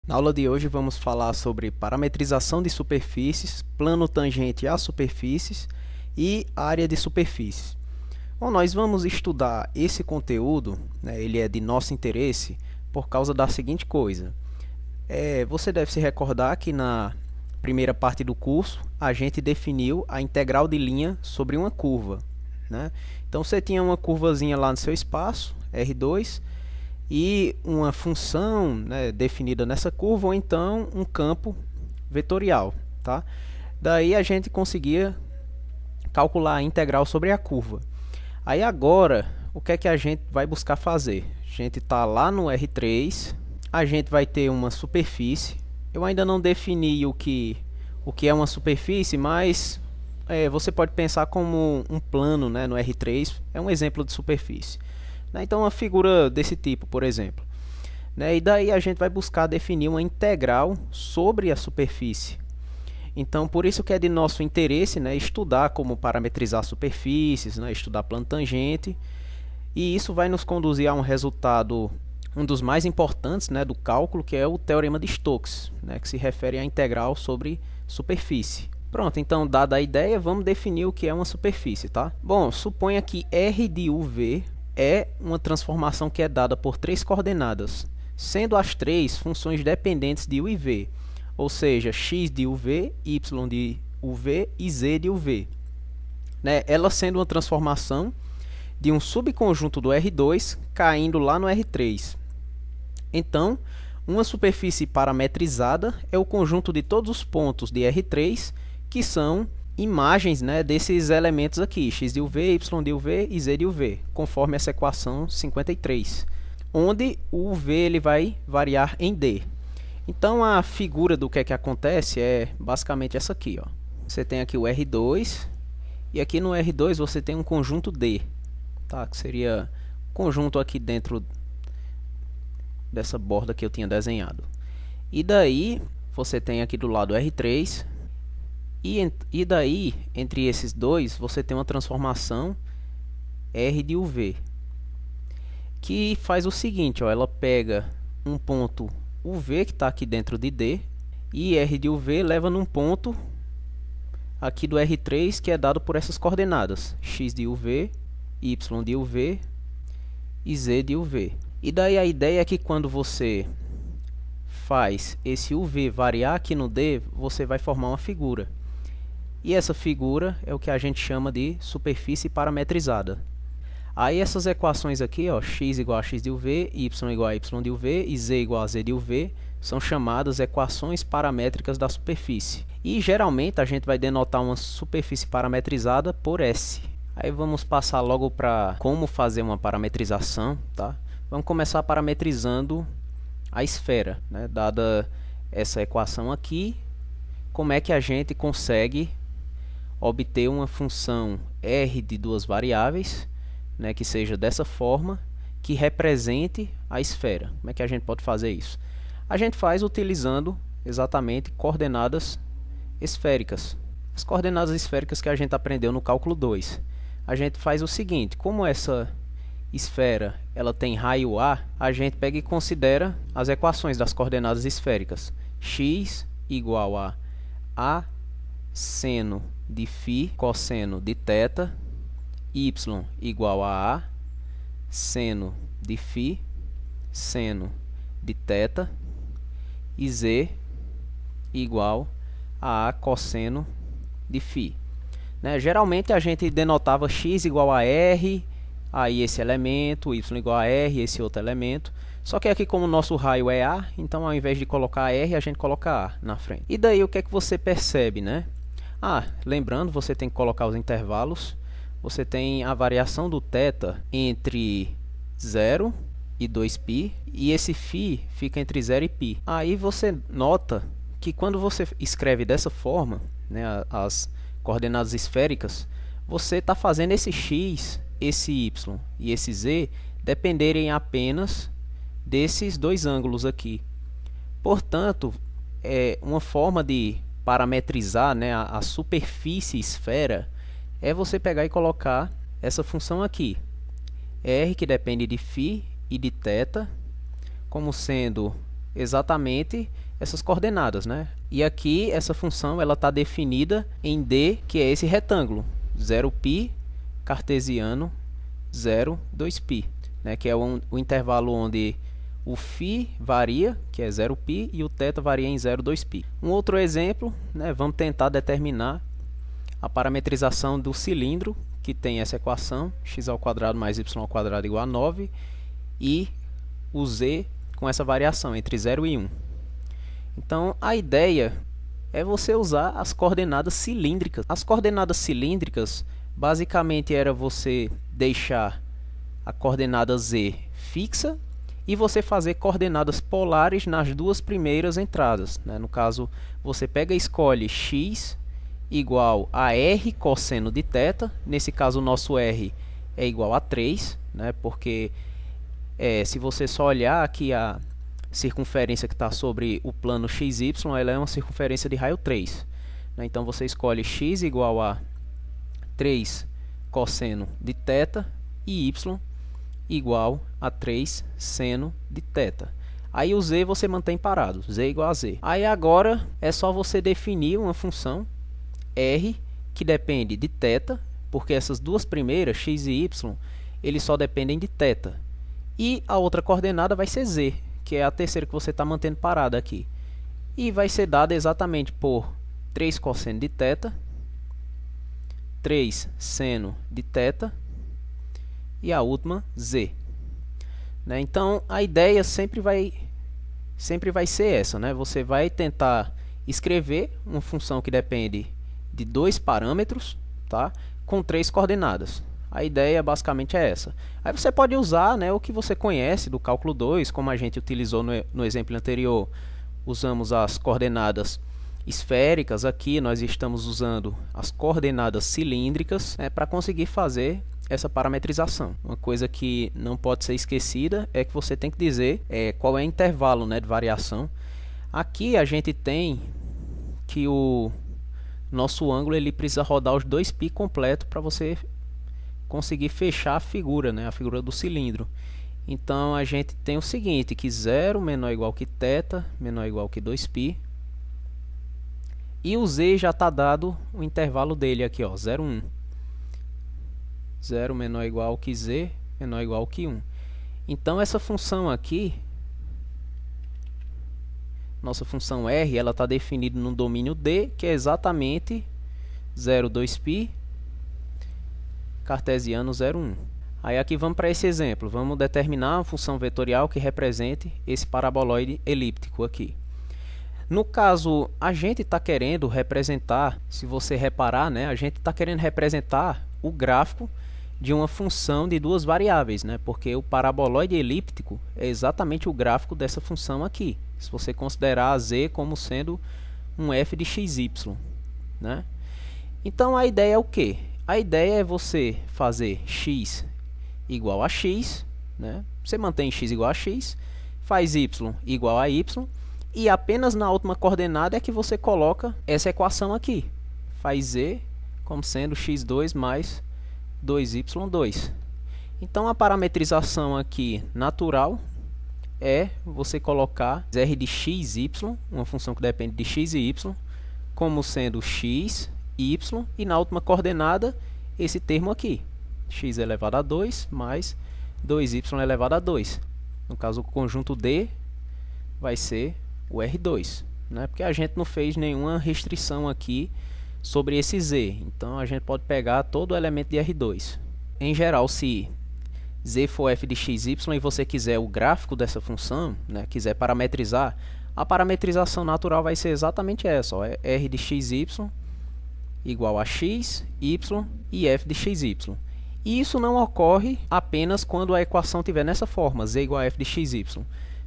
Na aula de hoje vamos falar sobre parametrização de superfícies, plano tangente a superfícies e área de superfícies. Bom, nós vamos estudar esse conteúdo, ele é de nosso interesse por causa da seguinte coisa. Você deve se recordar que na primeira parte do curso a gente definiu a integral de linha sobre uma curva, né? Então você tinha uma curvazinha lá no seu espaço, R2, e uma função, né, definida nessa curva, ou então um campo vetorial, tá? Daí a gente conseguia calcular a integral sobre a curva. Aí agora, o que é que a gente vai buscar fazer? A gente está lá no R3, a gente vai ter uma superfície. Eu ainda não defini o que é uma superfície, mas você pode pensar como um plano, né, no R3, é um exemplo de superfície. Então, uma figura desse tipo, por exemplo. E daí a gente vai buscar definir uma integral sobre a superfície. Então, por isso que é de nosso interesse, estudar como parametrizar superfícies, estudar plano tangente. E isso vai nos conduzir a um resultado, um dos mais importantes, do cálculo, que é o Teorema de Stokes, que se refere à integral sobre superfície. Pronto, então, dada a ideia, vamos definir o que é uma superfície, tá? Bom, suponha que R de UV é uma transformação que é dada por três coordenadas, sendo as três funções dependentes de U e V, ou seja, x de UV, y de UV e z de UV. Ela sendo uma transformação de um subconjunto do R2 caindo lá no R3. Então, uma superfície parametrizada é o conjunto de todos os pontos de R3 que são imagens, desses elementos aqui, x de UV, y de UV e z de UV, conforme essa equação 53, onde o UV ele vai variar em D. Então, a figura do que acontece é basicamente essa aqui. Ó. Você tem aqui o R2, e aqui no R2 você tem um conjunto D, tá? Que seria conjunto aqui dentro dessa borda que eu tinha desenhado. E daí, você tem aqui do lado R3, e daí, entre esses dois, você tem uma transformação R de UV, que faz o seguinte, ó, ela pega um ponto UV que está aqui dentro de D, e R de UV leva num ponto aqui do R3, que é dado por essas coordenadas, x de UV, y de UV e z de UV. E daí a ideia é que quando você faz esse UV variar aqui no D, você vai formar uma figura. E essa figura é o que a gente chama de superfície parametrizada. Aí essas equações aqui, ó, x igual a x de UV, y igual a y de UV e z igual a z de UV, são chamadas equações paramétricas da superfície. E geralmente a gente vai denotar uma superfície parametrizada por S. Aí vamos passar logo para como fazer uma parametrização, tá? Vamos começar parametrizando a esfera, Dada essa equação aqui, como é que a gente consegue obter uma função R de duas variáveis, que seja dessa forma, que represente a esfera. Como é que a gente pode fazer isso? A gente faz utilizando exatamente coordenadas esféricas. As coordenadas esféricas que a gente aprendeu no cálculo 2. A gente faz o seguinte, como essa esfera ela tem raio A, a gente pega e considera as equações das coordenadas esféricas. X igual a seno de φ cosseno de θ, y igual a seno de φ seno de θ e z igual a cosseno de φ. Geralmente a gente denotava x igual a r, aí esse elemento, y igual a r, esse outro elemento. Só que aqui como o nosso raio é A, então ao invés de colocar R, a gente coloca A na frente. E daí o que é que você percebe, lembrando, você tem que colocar os intervalos. Você tem a variação do θ entre 0 e 2π, e esse φ fica entre 0 e π. Aí você nota que quando você escreve dessa forma, as coordenadas esféricas, você está fazendo esse x, esse y e esse z dependerem apenas desses dois ângulos aqui. Portanto, uma forma de parametrizar a superfície esfera é você pegar e colocar essa função aqui, r, que depende de φ e de θ, como sendo exatamente essas coordenadas, né? E aqui essa função ela está definida em D, que é esse retângulo, 0π cartesiano 0, 2π, né? Que é o intervalo onde o φ varia, que é 0π, e o θ varia em 0, 2π. Um outro exemplo, né? Vamos tentar determinar a parametrização do cilindro, que tem essa equação, x² mais y² igual a 9, e o z com essa variação entre 0 e 1. Então, a ideia é você usar as coordenadas cilíndricas. As coordenadas cilíndricas, basicamente, era você deixar a coordenada z fixa e você fazer coordenadas polares nas duas primeiras entradas, né? No caso, você pega e escolhe x igual a r cosseno de θ. Nesse caso, o nosso r é igual a 3, né? Porque se você só olhar aqui a circunferência que está sobre o plano XY, ela é uma circunferência de raio 3. Né? Então, você escolhe x igual a 3 cosseno de θ e y igual a 3 seno de θ. Aí o z você mantém parado, z igual a z. Aí agora é só você definir uma função r que depende de θ, porque essas duas primeiras, x e y, eles só dependem de θ. E a outra coordenada vai ser z, que é a terceira que você está mantendo parada aqui. E vai ser dada exatamente por 3 cosseno de θ, 3 seno de θ e a última z. Né? Então, a ideia sempre vai ser essa, né? Você vai tentar escrever uma função que depende de 2 parâmetros, tá? Com 3 coordenadas. A ideia basicamente é essa. Aí você pode usar, né, o que você conhece do cálculo 2, como a gente utilizou no exemplo anterior. Usamos as coordenadas esféricas, aqui nós estamos usando as coordenadas cilíndricas, né, para conseguir fazer essa parametrização. Uma coisa que não pode ser esquecida é que você tem que dizer qual é o intervalo, né, de variação. Aqui a gente tem que o nosso ângulo ele precisa rodar os 2π completo para você conseguir fechar a figura, né, a figura do cilindro. Então a gente tem o seguinte, que 0 menor ou igual que θ menor ou igual que 2π, e o z já está dado o intervalo dele aqui, ó, 0, 1. 0 menor ou igual que z menor ou igual que 1. Então essa função aqui, nossa função r, ela está definida no domínio D, que é exatamente 0, 2π cartesiano 0, 1. Aí aqui vamos para esse exemplo. Vamos determinar uma função vetorial que represente esse paraboloide elíptico aqui. No caso, a gente está querendo representar, se você reparar, né, a gente está querendo representar o gráfico de uma função de duas variáveis, né, porque o paraboloide elíptico é exatamente o gráfico dessa função aqui, se você considerar a z como sendo um f de xy, né? Então a ideia é o quê? A ideia é você fazer x igual a x, né? Você mantém x igual a x, faz y igual a y, e apenas na última coordenada é que você coloca essa equação aqui. Faz z como sendo x2 mais 2y2. Então a parametrização aqui natural é você colocar r de xy, uma função que depende de x e y, como sendo x, y, e na última coordenada esse termo aqui, x elevado a 2 mais 2y elevado a 2. No caso, o conjunto D vai ser o R2, né? Porque a gente não fez nenhuma restrição aqui sobre esse z, então a gente pode pegar todo o elemento de R2. Em geral, se z for f de xy e você quiser o gráfico dessa função, né, quiser parametrizar, a parametrização natural vai ser exatamente essa, ó, é r de xy igual a x, y e f de xy. E isso não ocorre apenas quando a equação estiver nessa forma, z igual a f de xy.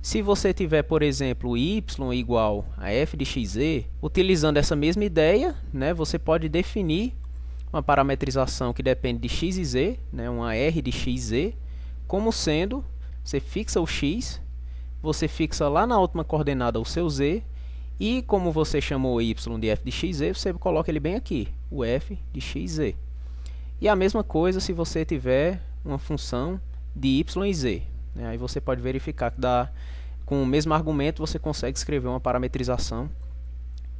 Se você tiver, por exemplo, y igual a f de xz, utilizando essa mesma ideia, né, você pode definir uma parametrização que depende de x e z, né, uma r de xz, como sendo, você fixa o x, você fixa lá na última coordenada o seu z, e como você chamou y de f de xz, você coloca ele bem aqui, o f de xz. E a mesma coisa se você tiver uma função de y e z. Aí você pode verificar que dá com o mesmo argumento você consegue escrever uma parametrização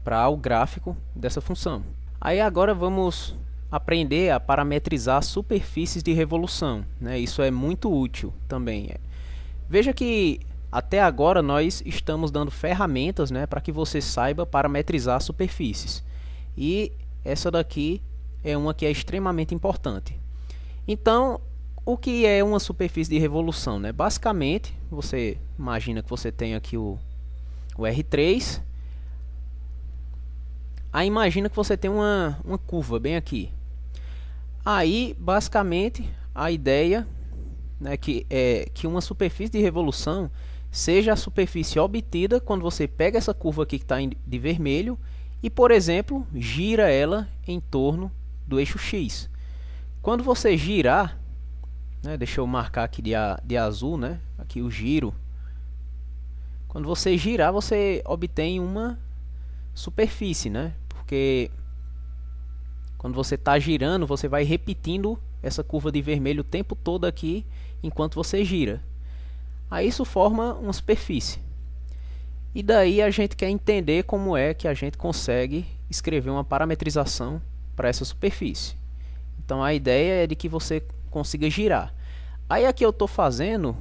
para o gráfico dessa função. Aí agora vamos aprender a parametrizar superfícies de revolução, né? Isso é muito útil também. Veja que até agora nós estamos dando ferramentas, né, para que você saiba parametrizar superfícies. E essa daqui é uma que é extremamente importante. Então, o que é uma superfície de revolução, né? Basicamente, você imagina que você tem aqui o R3. Aí imagina que você tem uma curva bem aqui. Aí, basicamente, a ideia, né, é que uma superfície de revolução seja a superfície obtida quando você pega essa curva aqui que está de vermelho e, por exemplo, gira ela em torno do eixo X. Quando você girar, né, deixa eu marcar aqui de azul, né, aqui o giro. Quando você girar, você obtém uma superfície, né, porque quando você está girando, você vai repetindo essa curva de vermelho o tempo todo aqui enquanto você gira. Aí isso forma uma superfície. E daí a gente quer entender como é que a gente consegue escrever uma parametrização para essa superfície. Então a ideia é de que você consiga girar. Aí aqui eu estou fazendo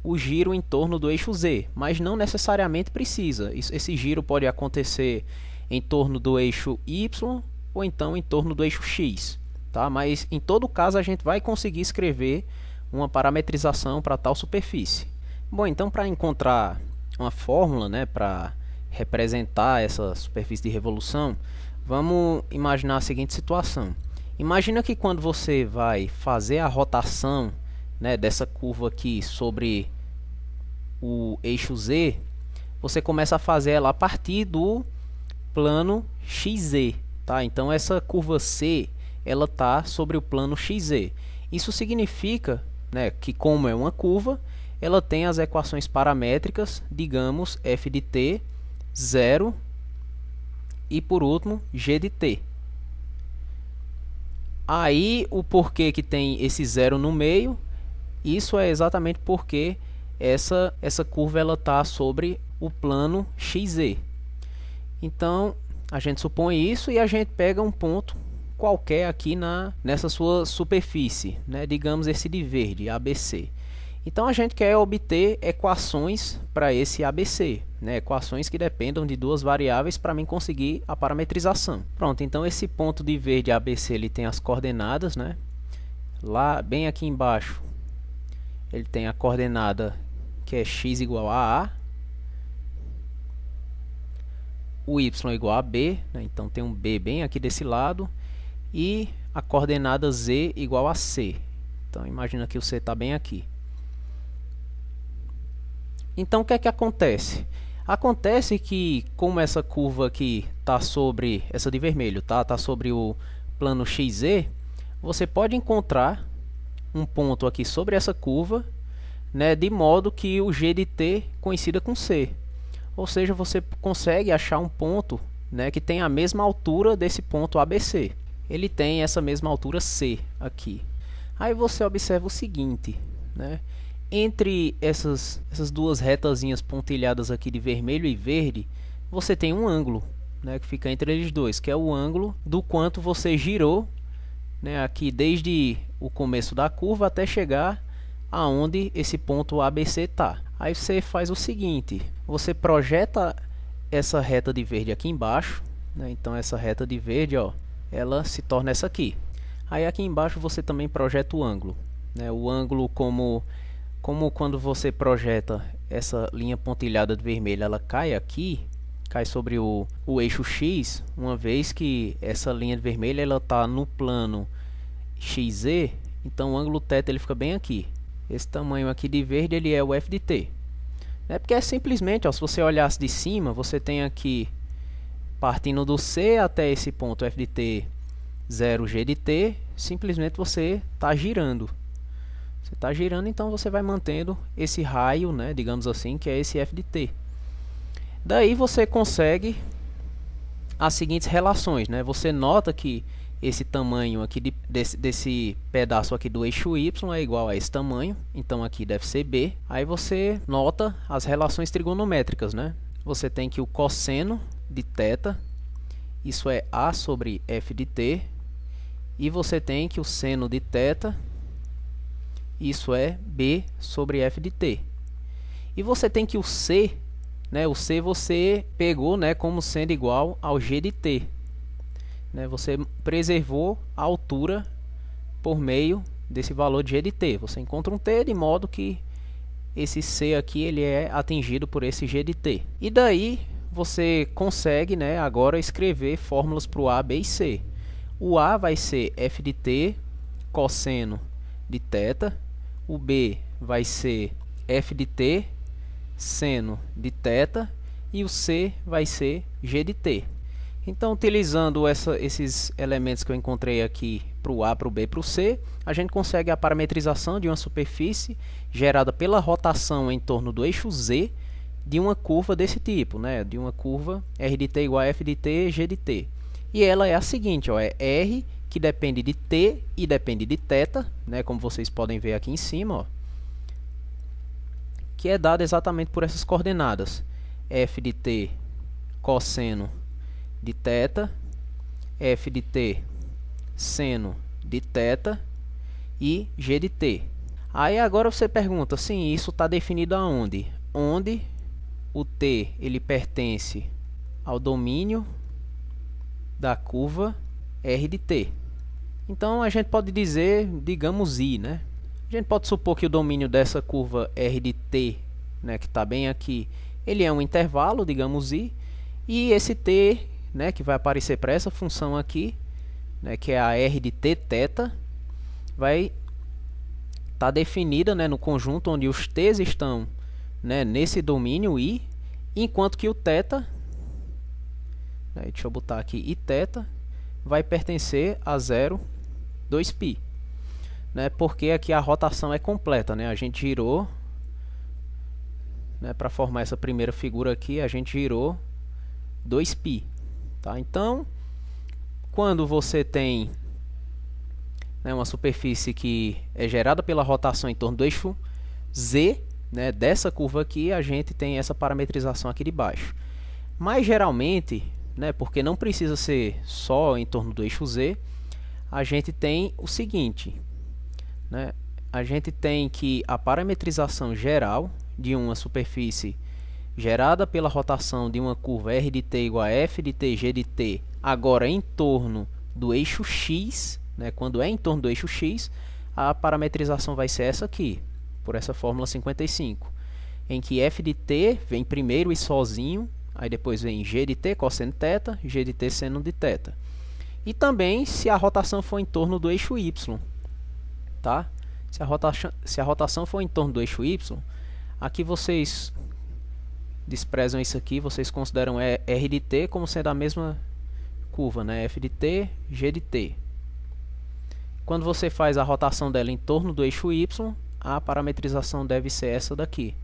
o giro em torno do eixo Z, mas não necessariamente precisa. Esse giro pode acontecer em torno do eixo Y ou então em torno do eixo X, tá? Mas em todo caso a gente vai conseguir escrever uma parametrização para tal superfície. Bom, então para encontrar uma fórmula, né, para representar essa superfície de revolução, vamos imaginar a seguinte situação. Imagina que quando você vai fazer a rotação, né, dessa curva aqui sobre o eixo Z, você começa a fazer ela a partir do plano XZ. Tá? Então essa curva C ela está sobre o plano XZ. Isso significa, né, que como é uma curva, ela tem as equações paramétricas, digamos, f de t, 0 e por último g de t. Aí o porquê que tem esse zero no meio, isso é exatamente porque essa curva ela está sobre o plano XZ. Então a gente supõe isso e a gente pega um ponto qualquer aqui nessa sua superfície, né? Digamos esse de verde, ABC. Então a gente quer obter equações para esse ABC, né? Equações que dependam de duas variáveis para mim conseguir a parametrização. Pronto, então esse ponto de verde ABC ele tem as coordenadas, né? Lá bem aqui embaixo ele tem a coordenada que é x igual a A, o y igual a b, né? Então tem um b bem aqui desse lado, e a coordenada z igual a c. Então imagina que o c está bem aqui. Então o que é que acontece? Acontece que como essa curva aqui está sobre, essa de vermelho, tá sobre o plano XZ, você pode encontrar um ponto aqui sobre essa curva, né, de modo que o g de t coincida com c. Ou seja, você consegue achar um ponto, né, que tem a mesma altura desse ponto ABC. Ele tem essa mesma altura C aqui. Aí você observa o seguinte, né, entre essas duas retazinhas pontilhadas aqui de vermelho e verde, você tem um ângulo, né, que fica entre eles dois, que é o ângulo do quanto você girou, né, aqui desde o começo da curva até chegar aonde esse ponto ABC está. Aí você faz o seguinte, você projeta essa reta de verde aqui embaixo, né? Então essa reta de verde, ó, ela se torna essa aqui. Aí aqui embaixo você também projeta o ângulo, né? O ângulo como quando você projeta essa linha pontilhada de vermelho, ela cai aqui, cai sobre o eixo X, uma vez que essa linha de vermelho ela está no plano XZ, então o ângulo θ ele fica bem aqui. Esse tamanho aqui de verde ele é o f de t. É porque é simplesmente, ó, se você olhasse de cima, você tem aqui partindo do C até esse ponto f de t 0 g de t, simplesmente você está girando. Você está girando, então você vai mantendo esse raio, né, digamos assim, que é esse f de t. Daí você consegue as seguintes relações, né? Você nota que esse tamanho aqui desse pedaço aqui do eixo y é igual a esse tamanho, então aqui deve ser b. Aí você nota as relações trigonométricas, né? Você tem que o cosseno de θ, isso é a sobre f de t, e você tem que o seno de θ, isso é b sobre f de t. E você tem que o c, né? O c você pegou, né, como sendo igual ao g de t. Você preservou a altura por meio desse valor de g de t. Você encontra um t de modo que esse c aqui ele é atingido por esse g de t. E daí você consegue, né, agora escrever fórmulas para o a, b e c. O a vai ser f de t cosseno de θ. O b vai ser f de t seno de θ. E o c vai ser g de t. Então, utilizando esses elementos que eu encontrei aqui para o A, para o B e para o C, a gente consegue a parametrização de uma superfície gerada pela rotação em torno do eixo Z de uma curva desse tipo, né? De uma curva R de t igual a F de t, G de t. E ela é a seguinte, ó, é R que depende de t e depende de θ, né? Como vocês podem ver aqui em cima, ó, que é dada exatamente por essas coordenadas. F de t cosseno de θ, f de t seno de θ e g de t. Aí agora você pergunta, sim, isso está definido aonde? Onde o t ele pertence ao domínio da curva R de t. Então a gente pode dizer, digamos, I, né? A gente pode supor que o domínio dessa curva R de t, né, que está bem aqui, ele é um intervalo, digamos I, e esse t, né, que vai aparecer para essa função aqui, né, que é a R de t θ, vai estar definida, né, no conjunto onde os t's estão, né, nesse domínio I, enquanto que o θ, né, deixa eu botar aqui, I θ, vai pertencer a 0, 2π, né, porque aqui a rotação é completa, né, a gente girou, né, para formar essa primeira figura aqui, a gente girou 2π. Tá? Então, quando você tem, né, uma superfície que é gerada pela rotação em torno do eixo Z, né, dessa curva aqui, a gente tem essa parametrização aqui de baixo. Mas geralmente, né, porque não precisa ser só em torno do eixo Z, a gente tem o seguinte, né, a gente tem que a parametrização geral de uma superfície gerada pela rotação de uma curva R de t igual a F de t, G de t, agora em torno do eixo X, né, quando é em torno do eixo X, a parametrização vai ser essa aqui, por essa fórmula 55, em que F de t vem primeiro e sozinho, aí depois vem G de t cosseno θ, G de t seno de θ. E também se a rotação for em torno do eixo Y, tá? Se a rotação for em torno do eixo Y, aqui vocês desprezam isso aqui, vocês consideram R de t como sendo a mesma curva, né? F de t, G de t. Quando você faz a rotação dela em torno do eixo Y, a parametrização deve ser essa daqui.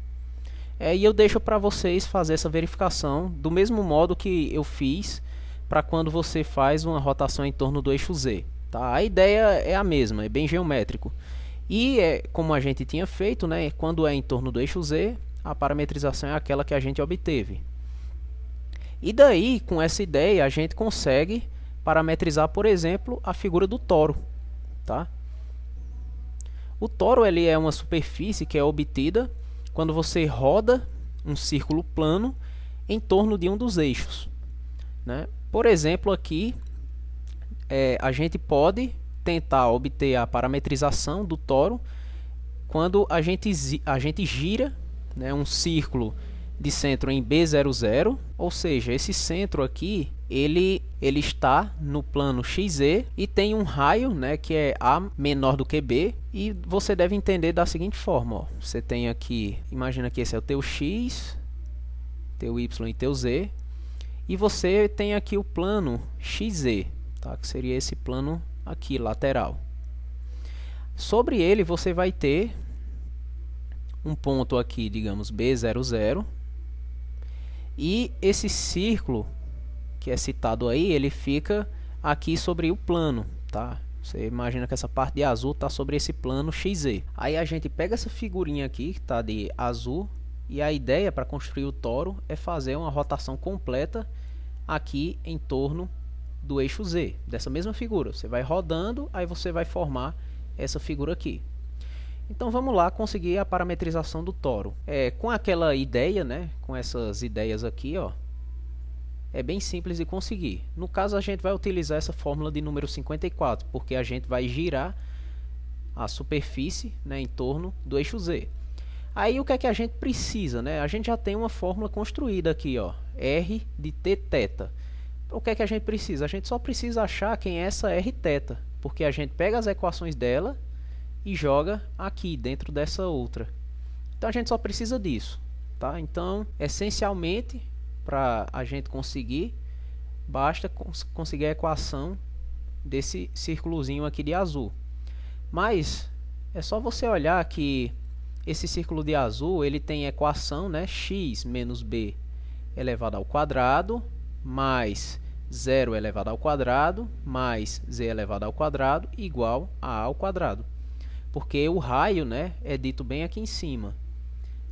E eu deixo para vocês fazer essa verificação do mesmo modo que eu fiz para quando você faz uma rotação em torno do eixo Z. Tá? A ideia é a mesma, é bem geométrico. E como a gente tinha feito, né? Quando é em torno do eixo Z, a parametrização é aquela que a gente obteve. E daí, com essa ideia, a gente consegue parametrizar, por exemplo, a figura do toro. Tá? O toro ele é uma superfície que é obtida quando você roda um círculo plano em torno de um dos eixos. Né? Por exemplo, aqui a gente pode tentar obter a parametrização do toro quando a gente gira, né, um círculo de centro em B00, ou seja, esse centro aqui ele está no plano XZ e tem um raio, né, que é A menor do que B, e você deve entender da seguinte forma, ó. Você tem aqui, imagina que esse é o teu X, teu Y e teu Z, e você tem aqui o plano XZ, tá, que seria esse plano aqui lateral. Sobre ele você vai ter um ponto aqui, digamos, B00, e esse círculo, que é citado aí, ele fica aqui sobre o plano, tá? Você imagina que essa parte de azul está sobre esse plano XZ. Aí a gente pega essa figurinha aqui, que está de azul, e a ideia para construir o toro é fazer uma rotação completa aqui em torno do eixo Z, dessa mesma figura. Você vai rodando, aí você vai formar essa figura aqui. Então vamos lá conseguir a parametrização do toro. Com aquela ideia, né, com essas ideias aqui, ó, é bem simples de conseguir. No caso, a gente vai utilizar essa fórmula de número 54, porque a gente vai girar a superfície, né, em torno do eixo Z. Aí o que é que a gente precisa, né? A gente já tem uma fórmula construída aqui, ó, R de t θ. O que é que a gente precisa? A gente só precisa achar quem é essa R θ, porque a gente pega as equações dela e joga aqui dentro dessa outra. Então a gente só precisa disso, tá? Então, essencialmente, para a gente conseguir, basta conseguir a equação desse círculozinho aqui de azul. Mas é só você olhar que esse círculo de azul, ele tem equação, né, x menos b elevado ao quadrado mais 0 elevado ao quadrado mais z elevado ao quadrado igual a ao quadrado. Porque o raio, né, é dito bem aqui em cima.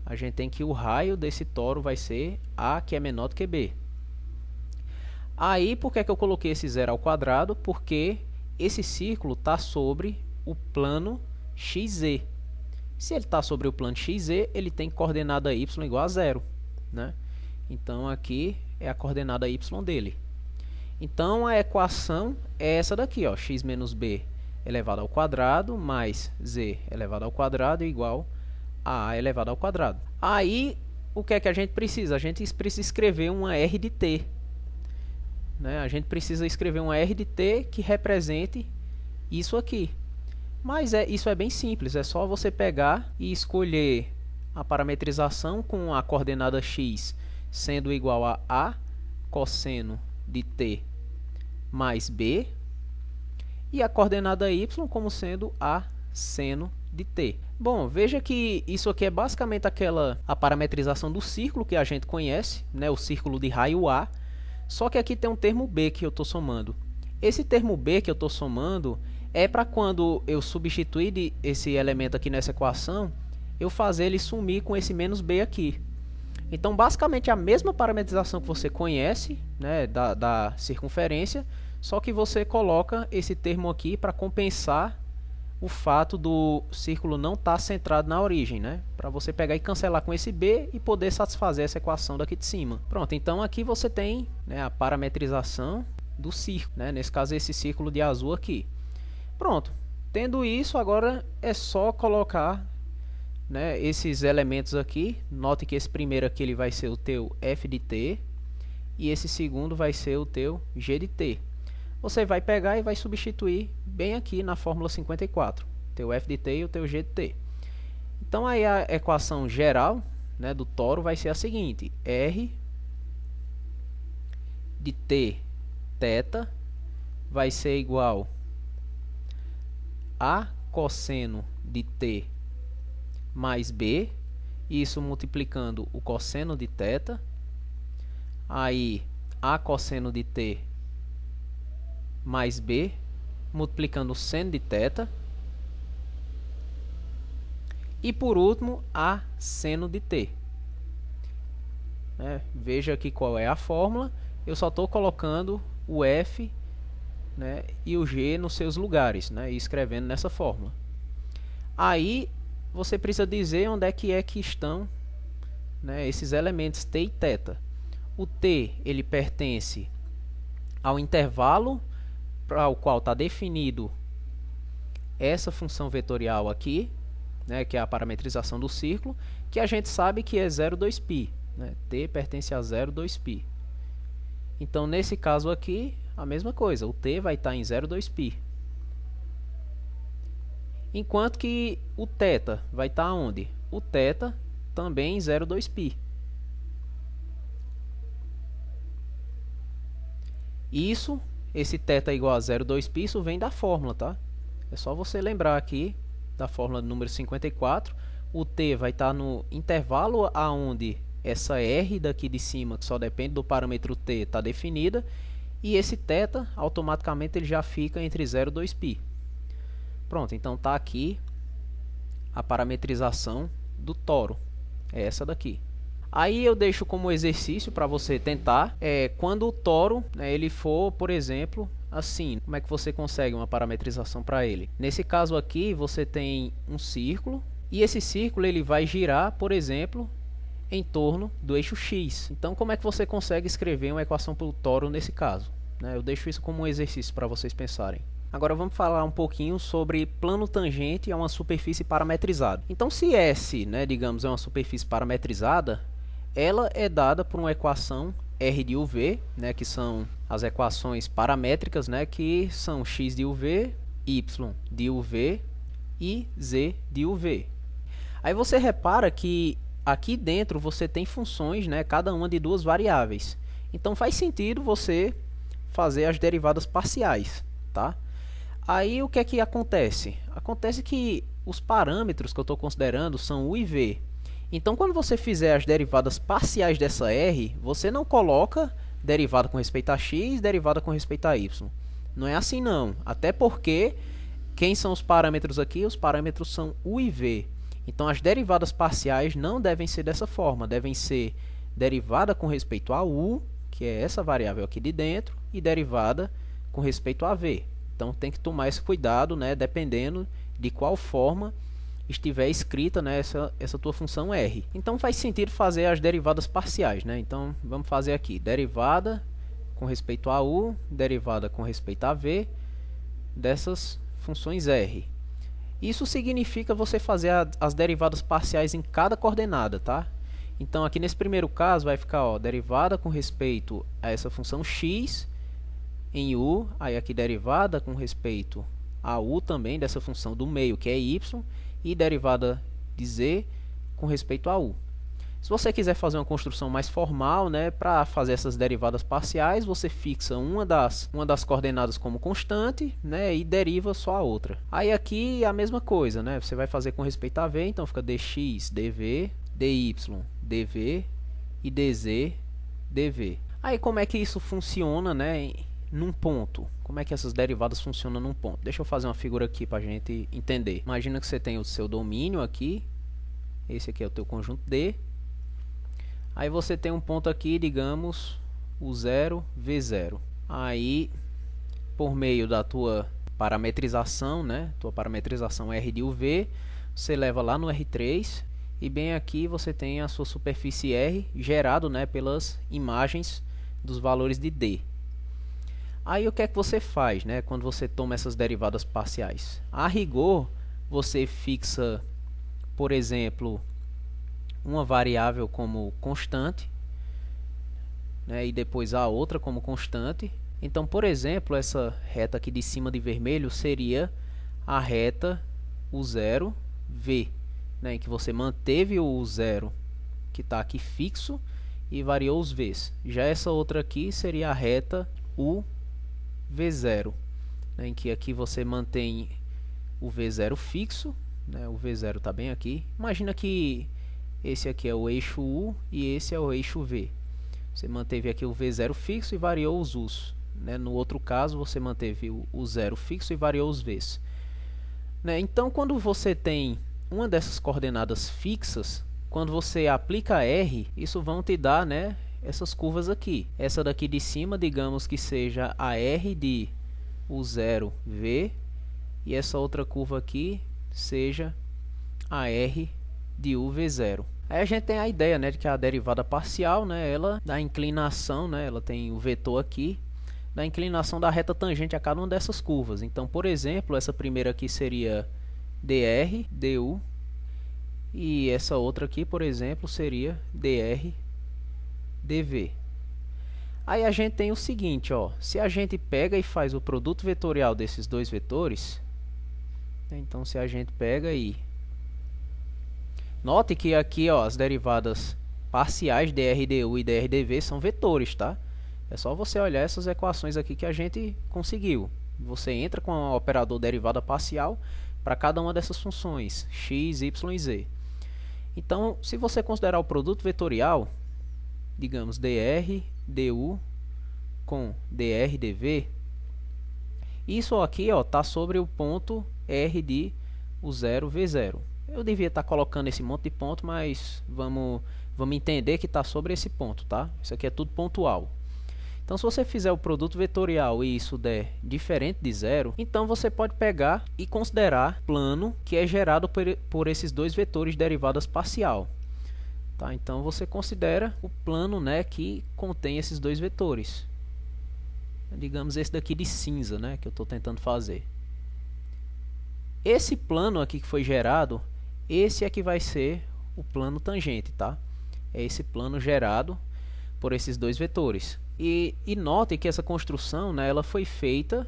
A gente tem que o raio desse toro vai ser A, que é menor do que B. Aí, por que eu coloquei esse 0 ao quadrado? Porque esse círculo está sobre o plano XZ. Se ele está sobre o plano XZ, ele tem coordenada y igual a 0, né? Então, aqui é a coordenada y dele. Então, a equação é essa daqui, ó, x menos b elevado ao quadrado mais z elevado ao quadrado igual a elevado ao quadrado. Aí, o que é que a gente precisa? A gente precisa escrever uma R de t, né? A gente precisa escrever uma R de t que represente isso aqui. Mas isso é bem simples, é só você pegar e escolher a parametrização com a coordenada x sendo igual a cosseno de t mais b e a coordenada y como sendo a seno de t. Bom, veja que isso aqui é basicamente a parametrização do círculo que a gente conhece, né, o círculo de raio A, só que aqui tem um termo b que eu estou somando. Esse termo b que eu estou somando é para quando eu substituir esse elemento aqui nessa equação, eu fazer ele sumir com esse menos b aqui. Então, basicamente, a mesma parametrização que você conhece, né, da circunferência, só que você coloca esse termo aqui para compensar o fato do círculo não estar centrado na origem, né? Para você pegar e cancelar com esse b e poder satisfazer essa equação daqui de cima. Pronto, então aqui você tem, né, a parametrização do círculo, né? Nesse caso, esse círculo de azul aqui. Pronto, tendo isso, agora é só colocar, né, esses elementos aqui. Note que esse primeiro aqui ele vai ser o teu f de t e esse segundo vai ser o teu g de t. Você vai pegar e vai substituir bem aqui na fórmula 54, teu f de t e o teu g de t. Então aí a equação geral, né, do toro vai ser a seguinte: r de t θ vai ser igual a cosseno de t mais b, isso multiplicando o cosseno de θ, aí a cosseno de t mais b, multiplicando o seno de θ, e por último a seno de t. Veja aqui qual é a fórmula, eu só estou colocando o f, né, e o g nos seus lugares, né, e escrevendo nessa fórmula. Aí você precisa dizer onde é que estão, né, esses elementos t e θ. O t ele pertence ao intervalo para o qual está definido essa função vetorial aqui, né, que é a parametrização do círculo, que a gente sabe que é 0,2π, né, t pertence a 0,2π. Então, nesse caso aqui, a mesma coisa, o t vai estar em 0,2π. Enquanto que o θ vai estar onde? O θ também em 0,2π. Esse θ igual a 0,2π, isso vem da fórmula, tá? É só você lembrar aqui da fórmula número 54. O t vai estar no intervalo aonde essa r daqui de cima, que só depende do parâmetro t, está definida, e esse θ, automaticamente ele já fica entre 0 e 2π. Pronto, então está aqui a parametrização do toro, é essa daqui. Aí eu deixo como exercício para você tentar, quando o toro, né, ele for, por exemplo, assim, como é que você consegue uma parametrização para ele? Nesse caso aqui, você tem um círculo, e esse círculo ele vai girar, por exemplo, em torno do eixo X. Então, como é que você consegue escrever uma equação para o toro nesse caso? Né, eu deixo isso como um exercício para vocês pensarem. Agora vamos falar um pouquinho sobre plano tangente a uma superfície parametrizada. Então, se S, né, digamos, é uma superfície parametrizada, ela é dada por uma equação R de UV, né, que são as equações paramétricas, né, que são x de UV, y de UV e z de UV. Aí você repara que aqui dentro você tem funções, né, cada uma de duas variáveis. Então faz sentido você fazer as derivadas parciais, tá? Aí o que é que acontece? Acontece que os parâmetros que eu estou considerando são u e v. Então, quando você fizer as derivadas parciais dessa r, você não coloca derivada com respeito a x, derivada com respeito a y. Não é assim não. Até porque, quem são os parâmetros aqui? Os parâmetros são u e v. Então, as derivadas parciais não devem ser dessa forma. Devem ser derivada com respeito a u, que é essa variável aqui de dentro, e derivada com respeito a v. Então, tem que tomar esse cuidado, né, dependendo de qual forma estiver escrita, né, essa tua função r. Então, faz sentido fazer as derivadas parciais. Né? Então, vamos fazer aqui. Derivada com respeito a u, derivada com respeito a v, dessas funções r. Isso significa você fazer as derivadas parciais em cada coordenada, tá? Então, aqui nesse primeiro caso, vai ficar, ó, derivada com respeito a essa função x em u, aí aqui derivada com respeito a u também, dessa função do meio, que é y, e derivada de z com respeito a u. Se você quiser fazer uma construção mais formal, né, para fazer essas derivadas parciais, você fixa uma das coordenadas como constante, né, e deriva só a outra. Aí aqui é a mesma coisa, né, você vai fazer com respeito a v, então fica dx, dv, dy, dv e dz, dv. Aí como é que isso funciona, né, num ponto? Como é que essas derivadas funcionam num ponto? Deixa eu fazer uma figura aqui para a gente entender. Imagina que você tem o seu domínio aqui, esse aqui é o teu conjunto D. Aí você tem um ponto aqui, digamos, o 0, V0. Aí, por meio da tua parametrização, né, tua parametrização R de UV, você leva lá no R3, e bem aqui você tem a sua superfície R gerado, né, pelas imagens dos valores de D. Aí o que é que você faz, né, quando você toma essas derivadas parciais? A rigor, você fixa, por exemplo, uma variável como constante, né, e depois a outra como constante. Então, por exemplo, essa reta aqui de cima de vermelho seria a reta U0, V, né, em que você manteve o U0 que está aqui fixo e variou os V's. Já essa outra aqui seria a reta U V0, né, em que aqui você mantém o V0 fixo, né, o V0 está bem aqui. Imagina que esse aqui é o eixo U e esse é o eixo V. Você manteve aqui o V0 fixo e variou os U's. Né? No outro caso, você manteve o 0 fixo e variou os V's. Né? Então, quando você tem uma dessas coordenadas fixas, quando você aplica R, isso vão te dar, né, essas curvas aqui. Essa daqui de cima, digamos que seja a R de U0V, e essa outra curva aqui seja a R de UV0. Aí a gente tem a ideia, né, de que a derivada parcial, né, ela dá inclinação, né, ela tem o vetor aqui, da inclinação da reta tangente a cada uma dessas curvas. Então, por exemplo, essa primeira aqui seria dr, du, e essa outra aqui, por exemplo, seria dr, dv. Aí a gente tem o seguinte, ó, se a gente pega e faz o produto vetorial desses dois vetores, então se a gente pega e note que aqui, ó, as derivadas parciais dr du e dr dv são vetores, tá? É só você olhar essas equações aqui que a gente conseguiu. Você entra com o operador derivada parcial para cada uma dessas funções, x, y e z. Então, se você considerar o produto vetorial, digamos dr, du com dr, dv, isso aqui está sobre o ponto R de o 0, V0. Eu devia estar colocando esse monte de ponto, mas vamos entender que está sobre esse ponto, tá? Isso aqui é tudo pontual. Então, se você fizer o produto vetorial e isso der diferente de zero, então você pode pegar e considerar plano que é gerado por esses dois vetores derivadas parcial. Tá? Então, você considera o plano, né, que contém esses dois vetores. Digamos esse daqui de cinza, né, que eu estou tentando fazer. Esse plano aqui que foi gerado, esse é que vai ser o plano tangente, tá? É esse plano gerado por esses dois vetores. E note que essa construção, né, ela foi feita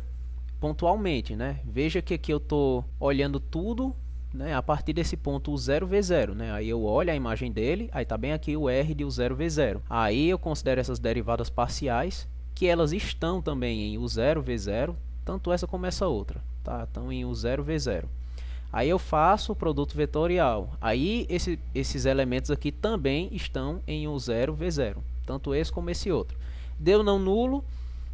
pontualmente, né? Veja que aqui eu estou olhando tudo, né, a partir desse ponto o 0v0, né? Aí eu olho a imagem dele, aí está bem aqui o R de o 0v0. Aí eu considero essas derivadas parciais, que elas estão também em o 0v0, tanto essa como essa outra, tá? Estão em o 0v0. Aí eu faço o produto vetorial. Aí esses elementos aqui também estão em o 0v0, tanto esse como esse outro. Deu não nulo,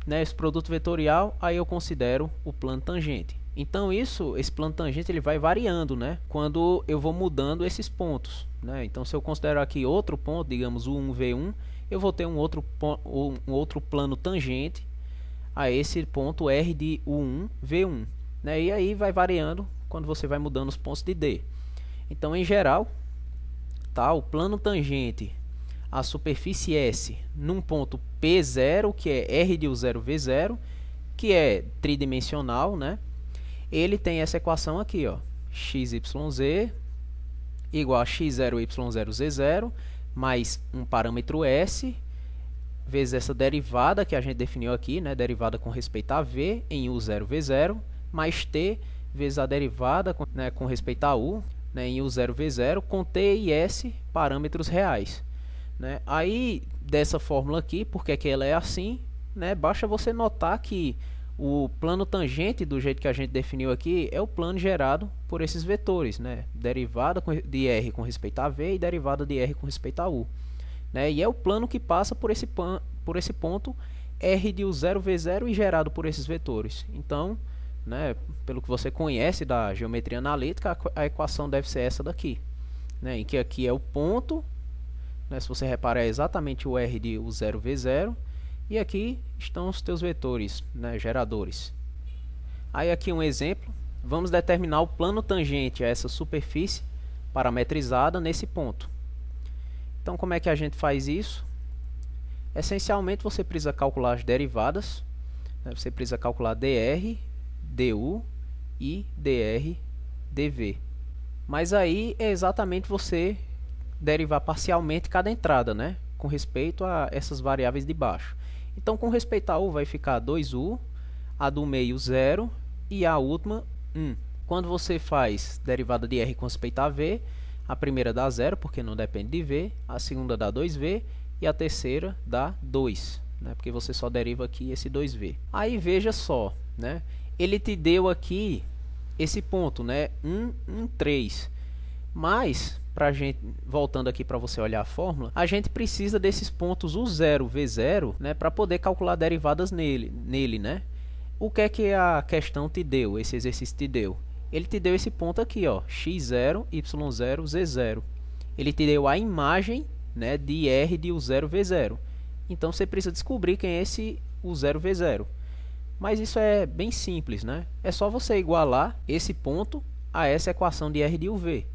né, esse produto vetorial, aí eu considero o plano tangente. Então esse plano tangente ele vai variando, né, quando eu vou mudando esses pontos, né? Então se eu considerar aqui outro ponto, digamos o 1v1, eu vou ter um outro plano tangente a esse ponto R de U1v1, né? E aí vai variando quando você vai mudando os pontos de D. Então em geral, tá, o plano tangente a superfície S num ponto P0, que é R de U0V0, que é tridimensional, né? Ele tem essa equação aqui, ó, xyz igual a x0y0z0 mais um parâmetro S vezes essa derivada que a gente definiu aqui, né? Derivada com respeito a V em U0V0 mais T vezes a derivada com respeito a U, né, em U0V0 com T e S parâmetros reais. Né? Aí, dessa fórmula aqui, porque que ela é assim, né, basta você notar que o plano tangente, do jeito que a gente definiu aqui, é o plano gerado por esses vetores, né? Derivada de R com respeito a V e derivada de R com respeito a U. Né? E é o plano que passa por esse ponto R de U0V0 e gerado por esses vetores. Então, né, pelo que você conhece da geometria analítica, a equação deve ser essa daqui, né, em que aqui é o ponto, né, se você reparar é exatamente o R de U0V0, e aqui estão os teus vetores, né, geradores. Aí aqui um exemplo, vamos determinar o plano tangente a essa superfície parametrizada nesse ponto. Então como é que a gente faz isso? Essencialmente você precisa calcular as derivadas, né, você precisa calcular dr, du e dr, dv. Mas aí é exatamente você derivar parcialmente cada entrada, né, com respeito a essas variáveis de baixo. Então, com respeito a u vai ficar 2u, a do meio 0 e a última 1. Quando você faz derivada de r com respeito a v, a primeira dá 0, porque não depende de v, a segunda dá 2v e a terceira dá 2, né, porque você só deriva aqui esse 2v. Aí veja só, né, ele te deu aqui esse ponto, né, 1, 1, 3. Mas, pra gente, voltando aqui para você olhar a fórmula, a gente precisa desses pontos U0, V0, né, para poder calcular derivadas nele, né? O que é que a questão te deu, esse exercício te deu? Ele te deu esse ponto aqui, ó, x0, y0, z0. Ele te deu a imagem, né, de R de U0, V0. Então, você precisa descobrir quem é esse U0, V0. Mas isso é bem simples, né? É só você igualar esse ponto a essa equação de R de UV,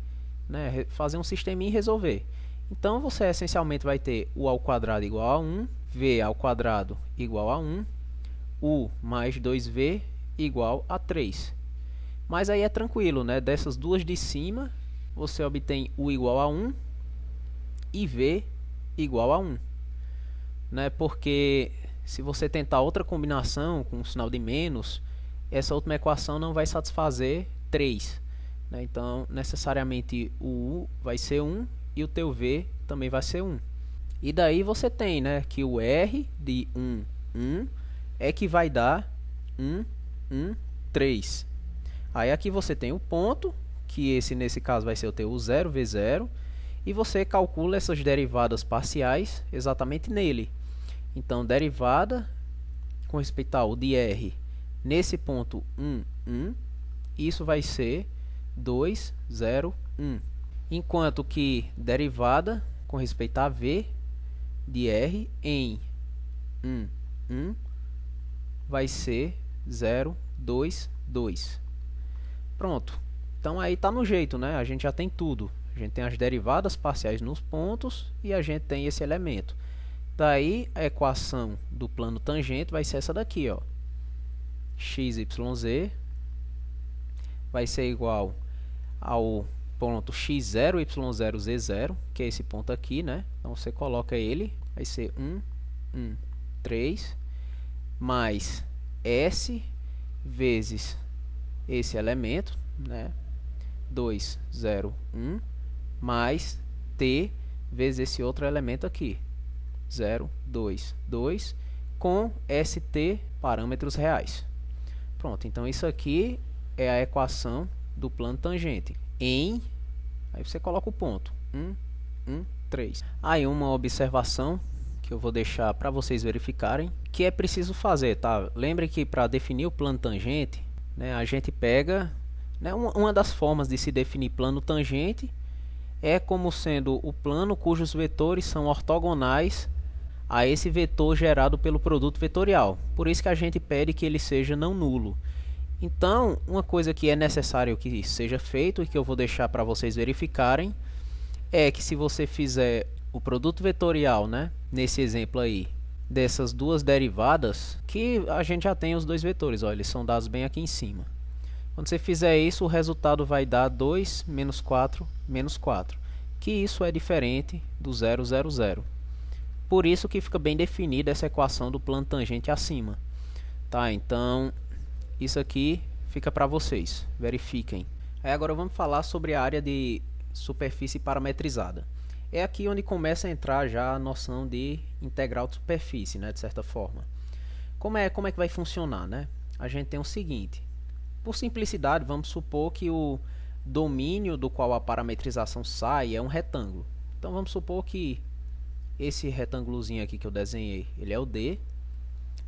né? Fazer um sisteminha e resolver. Então, você essencialmente vai ter u ao quadrado igual a 1, v ao quadrado igual a 1, u mais 2v igual a 3. Mas aí é tranquilo, né? Dessas duas de cima, você obtém u igual a 1 e v igual a 1. Né? Porque se você tentar outra combinação com um sinal de menos, essa última equação não vai satisfazer 3. Né? Então, necessariamente o u vai ser 1 e o teu v também vai ser 1. E daí você tem, né, que o r de 1, 1 é que vai dar 1, 1, 3. Aí aqui você tem o ponto, que esse nesse caso vai ser o teu u0, v0. e você calcula essas derivadas parciais exatamente nele. Então, derivada com respeito ao de R nesse ponto 1, 1, isso vai ser 2, 0, 1. Enquanto que derivada com respeito a V de R em 1, 1 vai ser 0, 2, 2. Pronto. Então aí está no jeito, né? A gente já tem tudo. A gente tem as derivadas parciais nos pontos e a gente tem esse elemento. Daí a equação do plano tangente vai ser essa daqui, ó. XYZ vai ser igual ao ponto x0, y0, z0, que é esse ponto aqui, né? Então você coloca ele, vai ser 1, 1, 3, mais S vezes esse elemento, né? 2, 0, 1, mais T vezes esse outro elemento aqui, 0, 2, 2, com ST parâmetros reais. Pronto, então isso aqui é a equação do plano tangente em, aí você coloca o ponto 1, 1, 3. Aí uma observação que eu vou deixar para vocês verificarem, que é preciso fazer, tá? Lembre que para definir o plano tangente, né, a gente pega, né, uma das formas de se definir plano tangente é como sendo o plano cujos vetores são ortogonais a esse vetor gerado pelo produto vetorial. Por isso que a gente pede que ele seja não nulo. Então, uma coisa que é necessário que seja feito e que eu vou deixar para vocês verificarem é que se você fizer o produto vetorial, né, nesse exemplo aí, dessas duas derivadas, que a gente já tem os dois vetores, ó, eles são dados bem aqui em cima. Quando você fizer isso, o resultado vai dar 2 menos 4 menos 4, que isso é diferente do 0, 0, 0. Por isso que fica bem definida essa equação do plano tangente acima. Tá, então isso aqui fica para vocês, verifiquem. Aí agora vamos falar sobre a área de superfície parametrizada. É aqui onde começa a entrar já a noção de integral de superfície, né, de certa forma. Como é que vai funcionar, né? A gente tem o seguinte, por simplicidade, vamos supor que o domínio do qual a parametrização sai é um retângulo. Então vamos supor que esse retângulozinho aqui que eu desenhei, ele é o D.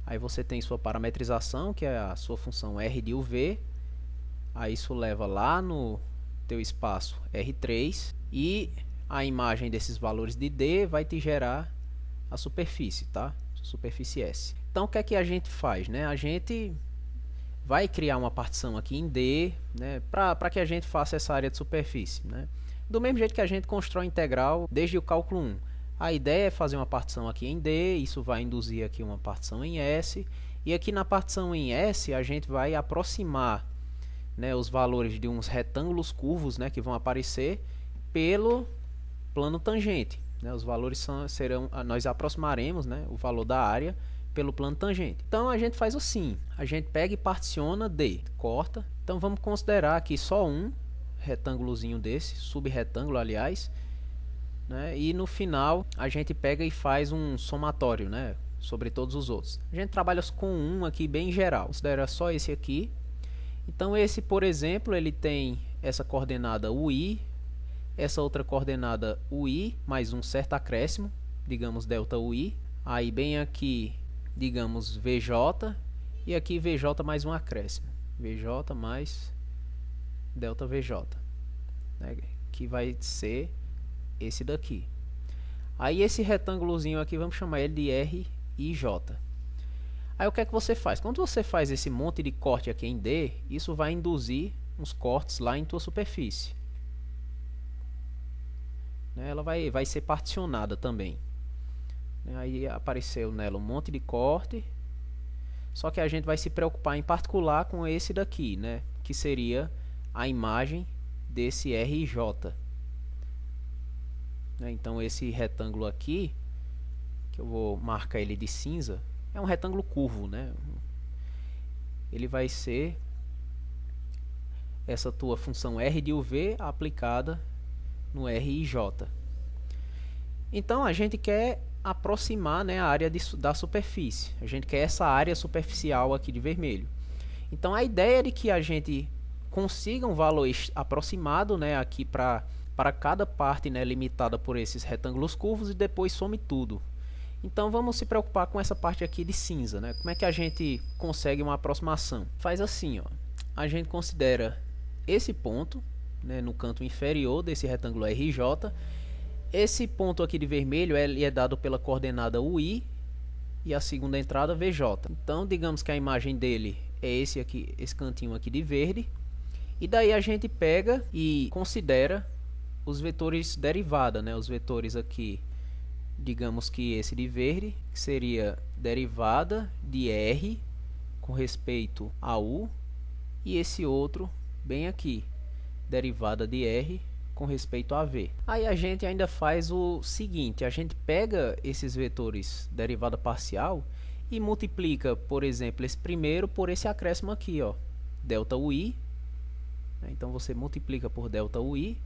Aí você tem sua parametrização, que é a sua função R de UV. Aí isso leva lá no teu espaço R3 e a imagem desses valores de D vai te gerar a superfície, tá? Superfície S. Então o que é que a gente faz, né? A gente vai criar uma partição aqui em D, né, para que a gente faça essa área de superfície, né? Do mesmo jeito que a gente constrói integral desde o cálculo 1. A ideia é fazer uma partição aqui em D, isso vai induzir aqui uma partição em S, e aqui na partição em S a gente vai aproximar, né, os valores de uns retângulos curvos, né, que vão aparecer pelo plano tangente, né? Os valores serão, nós aproximaremos, né, o valor da área pelo plano tangente. Então a gente faz assim, a gente pega e particiona D, corta. Então vamos considerar aqui só um retângulozinho desse, subretângulo aliás, né? E no final a gente pega e faz um somatório, né, sobre todos os outros. A gente trabalha com um aqui bem geral, considera só esse aqui. Então esse, por exemplo, ele tem essa coordenada UI, essa outra coordenada UI mais um certo acréscimo, digamos delta UI. Aí bem aqui, digamos VJ, e aqui VJ mais um acréscimo, VJ mais delta VJ, né, que vai ser esse daqui. Aí esse retângulozinho aqui, vamos chamar ele de RIJ. Aí o que é que você faz? Quando você faz esse monte de corte aqui em D, isso vai induzir uns cortes lá em tua superfície, né? Ela vai ser particionada também. Aí apareceu nela um monte de corte, só que a gente vai se preocupar em particular com esse daqui, né, que seria a imagem desse RJ. Então esse retângulo aqui, que eu vou marcar ele de cinza, é um retângulo curvo, né? Ele vai ser essa tua função R de UV aplicada no RIJ. Então a gente quer aproximar, né, a área da superfície. A gente quer essa área superficial aqui de vermelho. Então a ideia é de que a gente consiga um valor aproximado, né, aqui para para cada parte, né, limitada por esses retângulos curvos e depois some tudo. Então vamos se preocupar com essa parte aqui de cinza, né? Como é que a gente consegue uma aproximação? Faz assim, ó. A gente considera esse ponto, né, no canto inferior desse retângulo RJ. Esse ponto aqui de vermelho é dado pela coordenada UI e a segunda entrada VJ. Então digamos que a imagem dele é esse aqui, esse cantinho aqui de verde. E daí a gente pega e considera os vetores derivada, né? Os vetores aqui, digamos que esse de verde, que seria derivada de R com respeito a U, e esse outro bem aqui, derivada de R com respeito a V. Aí a gente ainda faz o seguinte, a gente pega esses vetores derivada parcial e multiplica, por exemplo, esse primeiro por esse acréscimo aqui, ó, delta UI. Então você multiplica por delta UI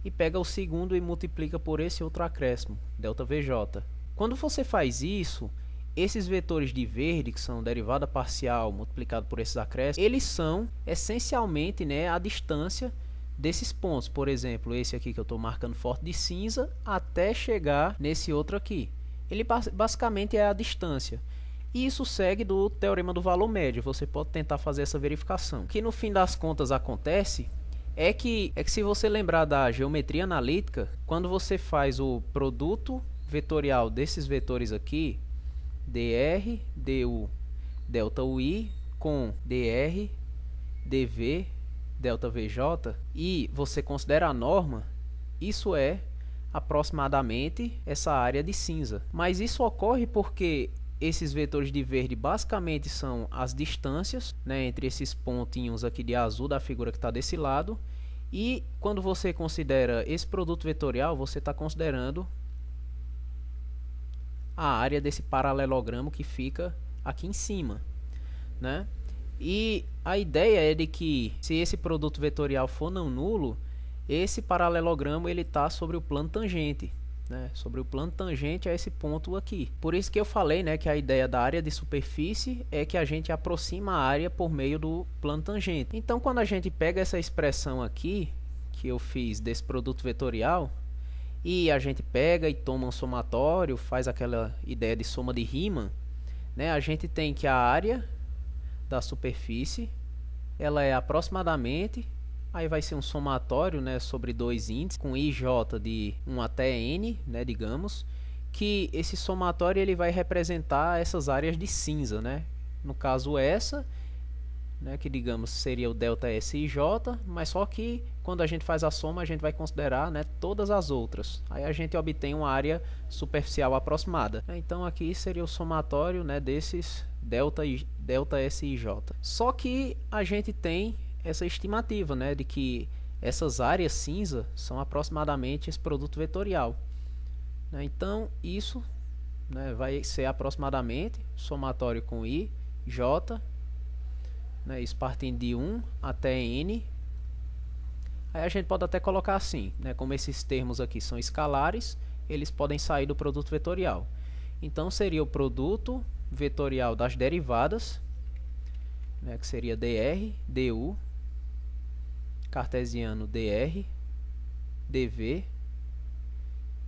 e pega o segundo e multiplica por esse outro acréscimo, delta VJ. Quando você faz isso, esses vetores de verde, que são derivada parcial multiplicado por esses acréscimos, eles são essencialmente, né, a distância desses pontos. Por exemplo, esse aqui que eu estou marcando forte de cinza até chegar nesse outro aqui. Ele basicamente é a distância. E isso segue do teorema do valor médio. Você pode tentar fazer essa verificação. O que no fim das contas acontece é que se você lembrar da geometria analítica, quando você faz o produto vetorial desses vetores aqui, dr, du, delta ui, com dr, dv, delta vj, e você considera a norma, isso é aproximadamente essa área de cinza. Mas isso ocorre porque esses vetores de verde basicamente são as distâncias, né, entre esses pontinhos aqui de azul da figura que está desse lado. E quando você considera esse produto vetorial, você está considerando a área desse paralelogramo que fica aqui em cima, né? E a ideia é de que, se esse produto vetorial for não nulo, esse paralelogramo ele está sobre o plano tangente, né? Sobre o plano tangente a esse ponto aqui. Por isso que eu falei, né, que a ideia da área de superfície é que a gente aproxima a área por meio do plano tangente. Então, quando a gente pega essa expressão aqui, que eu fiz desse produto vetorial, e a gente pega e toma um somatório, faz aquela ideia de soma de Riemann, né, a gente tem que a área da superfície, ela é aproximadamente, aí vai ser um somatório, né, sobre dois índices, com IJ de 1 até N, né, digamos, que esse somatório ele vai representar essas áreas de cinza, né, no caso essa, né, que digamos seria o delta SIJ, mas só que quando a gente faz a soma a gente vai considerar, né, todas as outras, aí a gente obtém uma área superficial aproximada. Então aqui seria o somatório, né, desses delta SIJ. Só que a gente tem essa estimativa, né, de que essas áreas cinza são aproximadamente esse produto vetorial, né? Então isso, né, vai ser aproximadamente somatório com I, J, né, isso partindo de 1 até N. Aí a gente pode até colocar assim, né, como esses termos aqui são escalares, eles podem sair do produto vetorial. Então seria o produto vetorial das derivadas, né, que seria dr, du, cartesiano dr, dv,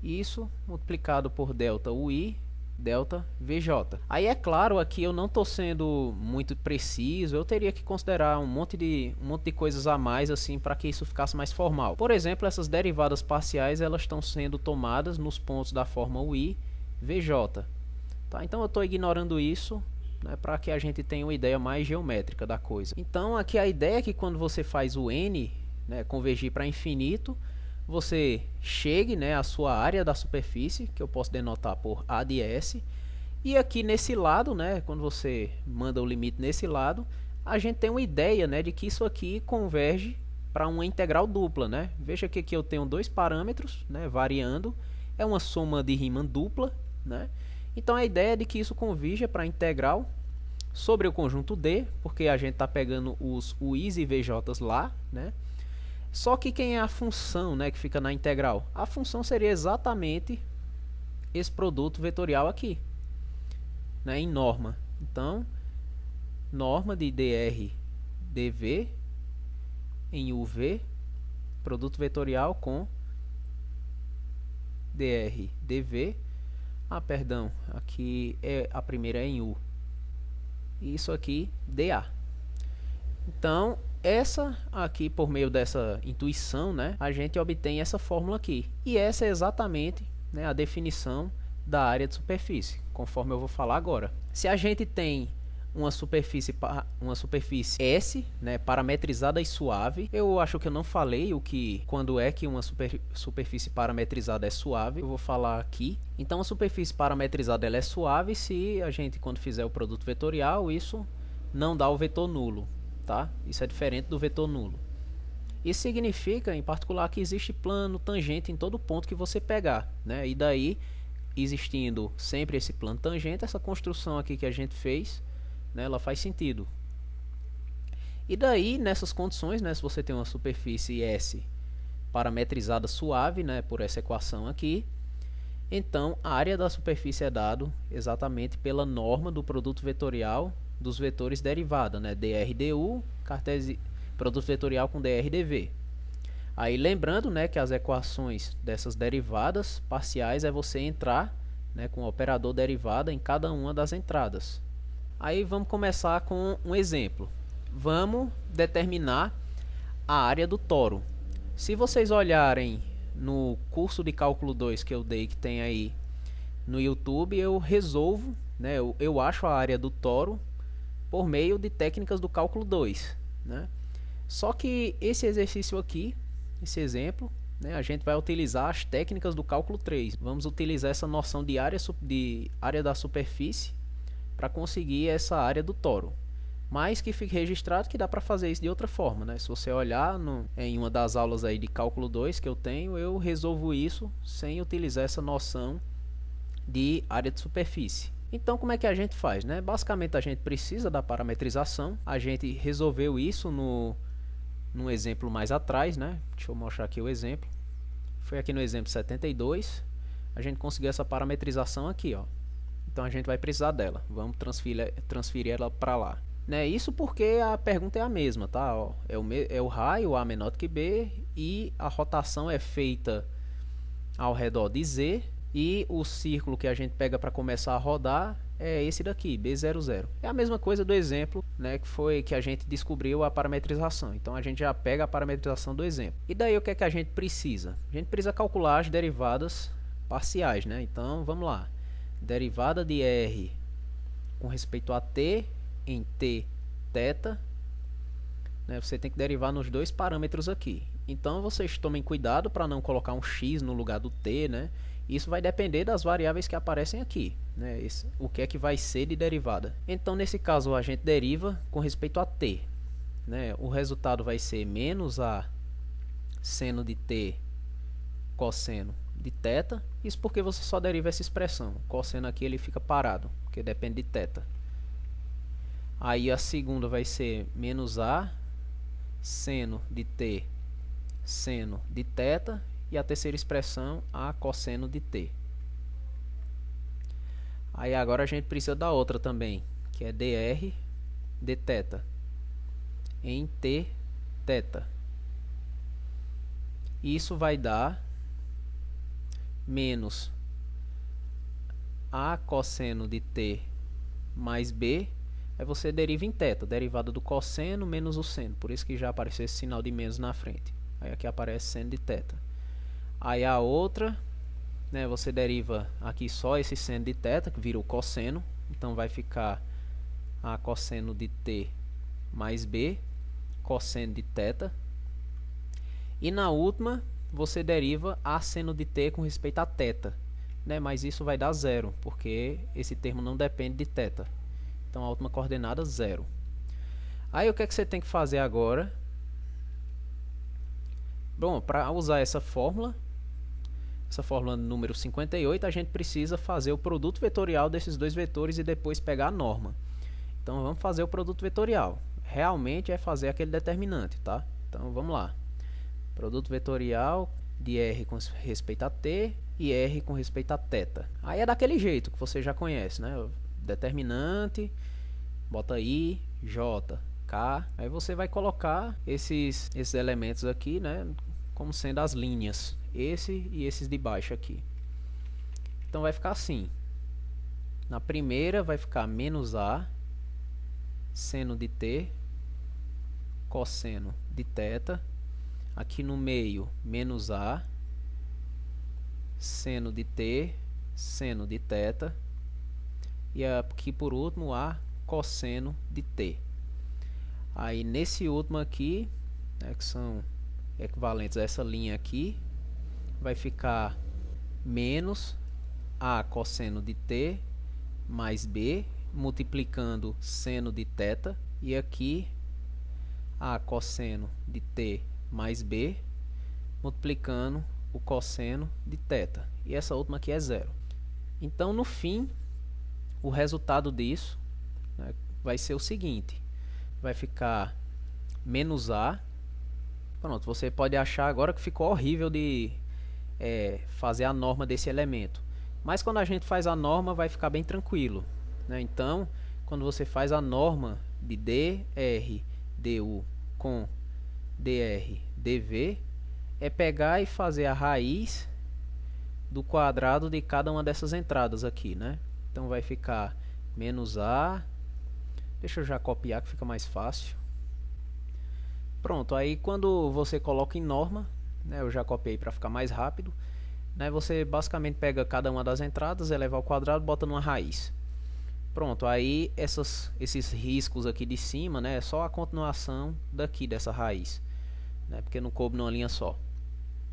isso multiplicado por delta ui, delta vj. Aí é claro, aqui eu não estou sendo muito preciso, eu teria que considerar um monte de coisas a mais assim para que isso ficasse mais formal. Por exemplo, essas derivadas parciais elas estão sendo tomadas nos pontos da forma ui, vj. Tá? Então eu estou ignorando isso, né, para que a gente tenha uma ideia mais geométrica da coisa. Então aqui a ideia é que quando você faz o n, né, convergir para infinito, você chegue, né, à sua área da superfície, que eu posso denotar por A de S, e aqui nesse lado, né, quando você manda o limite nesse lado, a gente tem uma ideia, né, de que isso aqui converge para uma integral dupla, né? Veja que aqui eu tenho dois parâmetros, né, variando, é uma soma de Riemann dupla, né? Então a ideia é de que isso convirja para a integral sobre o conjunto D, porque a gente está pegando os ui's e vj's lá, né? Só que quem é a função, né, que fica na integral? A função seria exatamente esse produto vetorial aqui, né, em norma. Então, norma de dr dv em uv, produto vetorial com dr dv. Perdão, aqui a primeira é em u. E isso aqui dA. Então, essa aqui, por meio dessa intuição, né, a gente obtém essa fórmula aqui. E essa é exatamente, né, a definição da área de superfície, conforme eu vou falar agora. Se a gente tem uma superfície S, né, parametrizada e suave, eu acho que eu não falei quando é que uma superfície parametrizada é suave, eu vou falar aqui. Então, a superfície parametrizada ela é suave se a gente, quando fizer o produto vetorial, isso não dá o vetor nulo. Tá? Isso é diferente do vetor nulo. Isso significa, em particular, que existe plano tangente em todo ponto que você pegar, né? E daí, existindo sempre esse plano tangente, essa construção aqui que a gente fez, né, ela faz sentido. E daí, nessas condições, né, se você tem uma superfície S parametrizada suave, né, por essa equação aqui, então a área da superfície é dado exatamente pela norma do produto vetorial dos vetores derivada, né? dr du, produto vetorial com dr dv. Aí lembrando, né, que as equações dessas derivadas parciais é você entrar, né, com o operador derivada em cada uma das entradas. Aí vamos começar com um exemplo. Vamos determinar a área do toro. Se vocês olharem no curso de cálculo 2 que eu dei, que tem aí no YouTube, eu resolvo, né, eu acho a área do toro por meio de técnicas do cálculo 2, né? Só que esse exercício aqui, esse exemplo, né, a gente vai utilizar as técnicas do cálculo 3. Vamos utilizar essa noção de área da superfície para conseguir essa área do toro. Mas que fique registrado que dá para fazer isso de outra forma, né? Se você olhar em uma das aulas aí de cálculo 2 que eu tenho, eu resolvo isso sem utilizar essa noção de área de superfície. Então, como é que a gente faz, né? Basicamente, a gente precisa da parametrização. A gente resolveu isso no exemplo mais atrás, né? Deixa eu mostrar aqui o exemplo. Foi aqui no exemplo 72. A gente conseguiu essa parametrização aqui, ó. Então, a gente vai precisar dela. Vamos transferir ela para lá. Né? Isso porque a pergunta é a mesma, tá? Ó, é o raio A menor do que B e a rotação é feita ao redor de Z. E o círculo que a gente pega para começar a rodar é esse daqui, B00. É a mesma coisa do exemplo, né, que foi que a gente descobriu a parametrização. Então a gente já pega a parametrização do exemplo. E daí o que é que a gente precisa? A gente precisa calcular as derivadas parciais, né? Então vamos lá. Derivada de R com respeito a t em t θ, né, você tem que derivar nos dois parâmetros aqui. Então vocês tomem cuidado para não colocar um x no lugar do t, né? Isso vai depender das variáveis que aparecem aqui, né? O que é que vai ser de derivada. Então, nesse caso, a gente deriva com respeito a t, né? O resultado vai ser menos a seno de t cosseno de θ. Isso porque você só deriva essa expressão. O cosseno aqui ele fica parado, porque depende de θ. Aí a segunda vai ser menos a seno de t seno de θ. E a terceira expressão, a cosseno de t. Aí agora a gente precisa da outra também, que é dr de θ em t θ. Isso vai dar menos a cosseno de t mais b. Aí você deriva em θ, derivada do cosseno menos o seno. Por isso que já apareceu esse sinal de menos na frente. Aí aqui aparece seno de θ. Aí a outra, né, você deriva aqui só esse seno de θ, que vira o cosseno. Então vai ficar a cosseno de t mais b, cosseno de θ. E na última, você deriva a seno de t com respeito a θ, né, mas isso vai dar zero, porque esse termo não depende de θ. Então a última coordenada, 0. Aí o que é que você tem que fazer agora? Bom, para usar essa fórmula número 58, a gente precisa fazer o produto vetorial desses dois vetores e depois pegar a norma. Então vamos fazer o produto vetorial. Realmente é fazer aquele determinante, tá? Então vamos lá. Produto vetorial de R com respeito a t e R com respeito a θ. Aí é daquele jeito que você já conhece, né? Determinante, bota I, J, K. Aí você vai colocar esses elementos aqui, né, como sendo as linhas. Esse e esses de baixo aqui. Então vai ficar assim. Na primeira vai ficar menos A seno de t cosseno de θ. Aqui no meio, menos A seno de t seno de θ. E aqui por último, A cosseno de t. Aí nesse último aqui, né, que são equivalentes a essa linha aqui, vai ficar menos A cosseno de t mais B, multiplicando seno de θ, e aqui A cosseno de t mais B, multiplicando o cosseno de θ. E essa última aqui é zero. Então, no fim, o resultado disso, né, vai ser o seguinte. Vai ficar menos A. Pronto, você pode achar agora que ficou horrível de fazer a norma desse elemento. Mas quando a gente faz a norma, vai ficar bem tranquilo, né? Então, quando você faz a norma de dr du com dr dv, é pegar e fazer a raiz do quadrado de cada uma dessas entradas aqui, né? Então vai ficar menos A. Deixa eu já copiar que fica mais fácil. Pronto, aí quando você coloca em norma, né, eu já copiei para ficar mais rápido, né, você basicamente pega cada uma das entradas, eleva ao quadrado, bota numa raiz. Pronto, aí esses riscos aqui de cima, né, é só a continuação daqui dessa raiz, né, porque não coube numa linha só.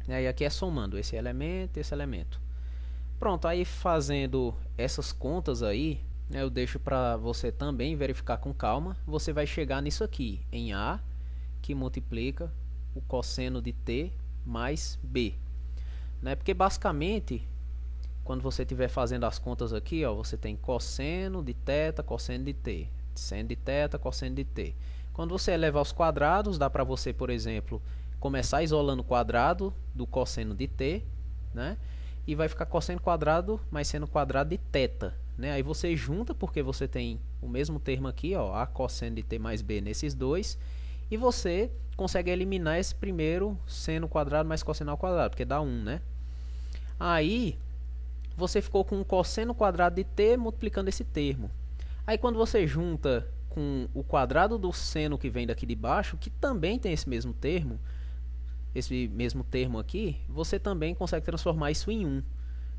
E aí aqui é somando esse elemento e esse elemento. Pronto, aí fazendo essas contas aí, né, eu deixo para você também verificar com calma. Você vai chegar nisso aqui, em A, que multiplica o cosseno de t mais B, né? Porque basicamente, quando você estiver fazendo as contas aqui, ó, você tem cosseno de θ, cosseno de t, seno de θ, cosseno de t. Quando você eleva aos quadrados, dá para você, por exemplo, começar isolando o quadrado do cosseno de t, né? E vai ficar cosseno quadrado mais seno quadrado de θ, né? Aí você junta, porque você tem o mesmo termo aqui, ó, A cosseno de t mais B nesses dois, e você consegue eliminar esse primeiro seno quadrado mais cosseno ao quadrado, porque dá 1, né? Aí você ficou com um cosseno quadrado de t multiplicando esse termo. Aí quando você junta com o quadrado do seno que vem daqui de baixo, que também tem esse mesmo termo aqui, você também consegue transformar isso em 1.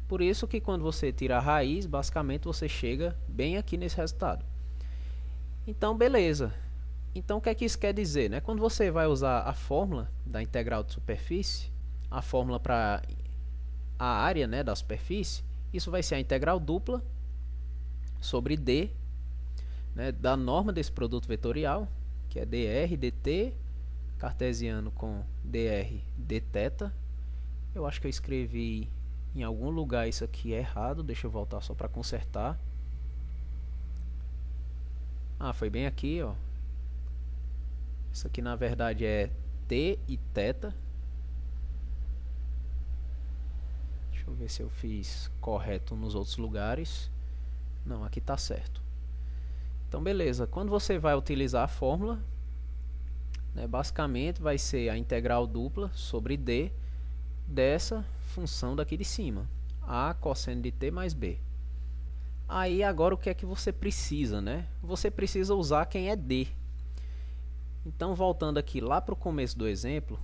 Por isso que quando você tira a raiz, basicamente você chega bem aqui nesse resultado. Então, beleza. Então, o que é que isso quer dizer, né? Quando você vai usar a fórmula da integral de superfície, a fórmula para a área, né, da superfície, isso vai ser a integral dupla sobre D, né, da norma desse produto vetorial, que é dr dt, cartesiano com dr dθ. Eu acho que eu escrevi em algum lugar isso aqui errado, deixa eu voltar só para consertar. Ah, foi bem aqui, ó. Isso aqui na verdade é t e θ. Deixa eu ver se eu fiz correto nos outros lugares. Não, aqui está certo. Então beleza, quando você vai utilizar a fórmula, né, basicamente vai ser a integral dupla sobre D dessa função daqui de cima, A cosseno de t mais B. Aí agora o que é que você precisa, né? Você precisa usar quem é D. Então, voltando aqui lá para o começo do exemplo,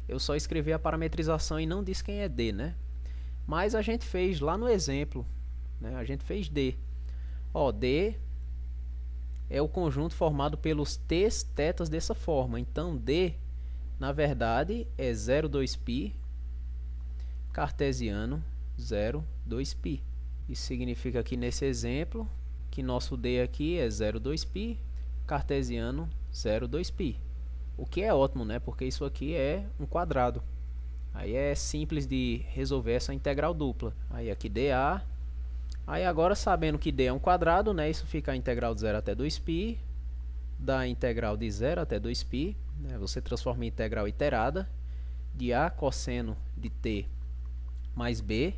eu só escrevi a parametrização e não disse quem é D, né? Mas a gente fez lá no exemplo, né? A gente fez D. Ó, D é o conjunto formado pelos t's, θs dessa forma. Então, D, na verdade, é 0,2π cartesiano 0,2π. Isso significa que nesse exemplo, que nosso D aqui é 0,2π cartesiano 0,2π. O que é ótimo, né? Porque isso aqui é um quadrado. Aí é simples de resolver essa integral dupla. Aí aqui dA. Aí agora, sabendo que D é um quadrado, né? Isso fica a integral de 0 até 2π. Da integral de 0 até 2π. Né? Você transforma em integral iterada. De A cosseno de t mais B.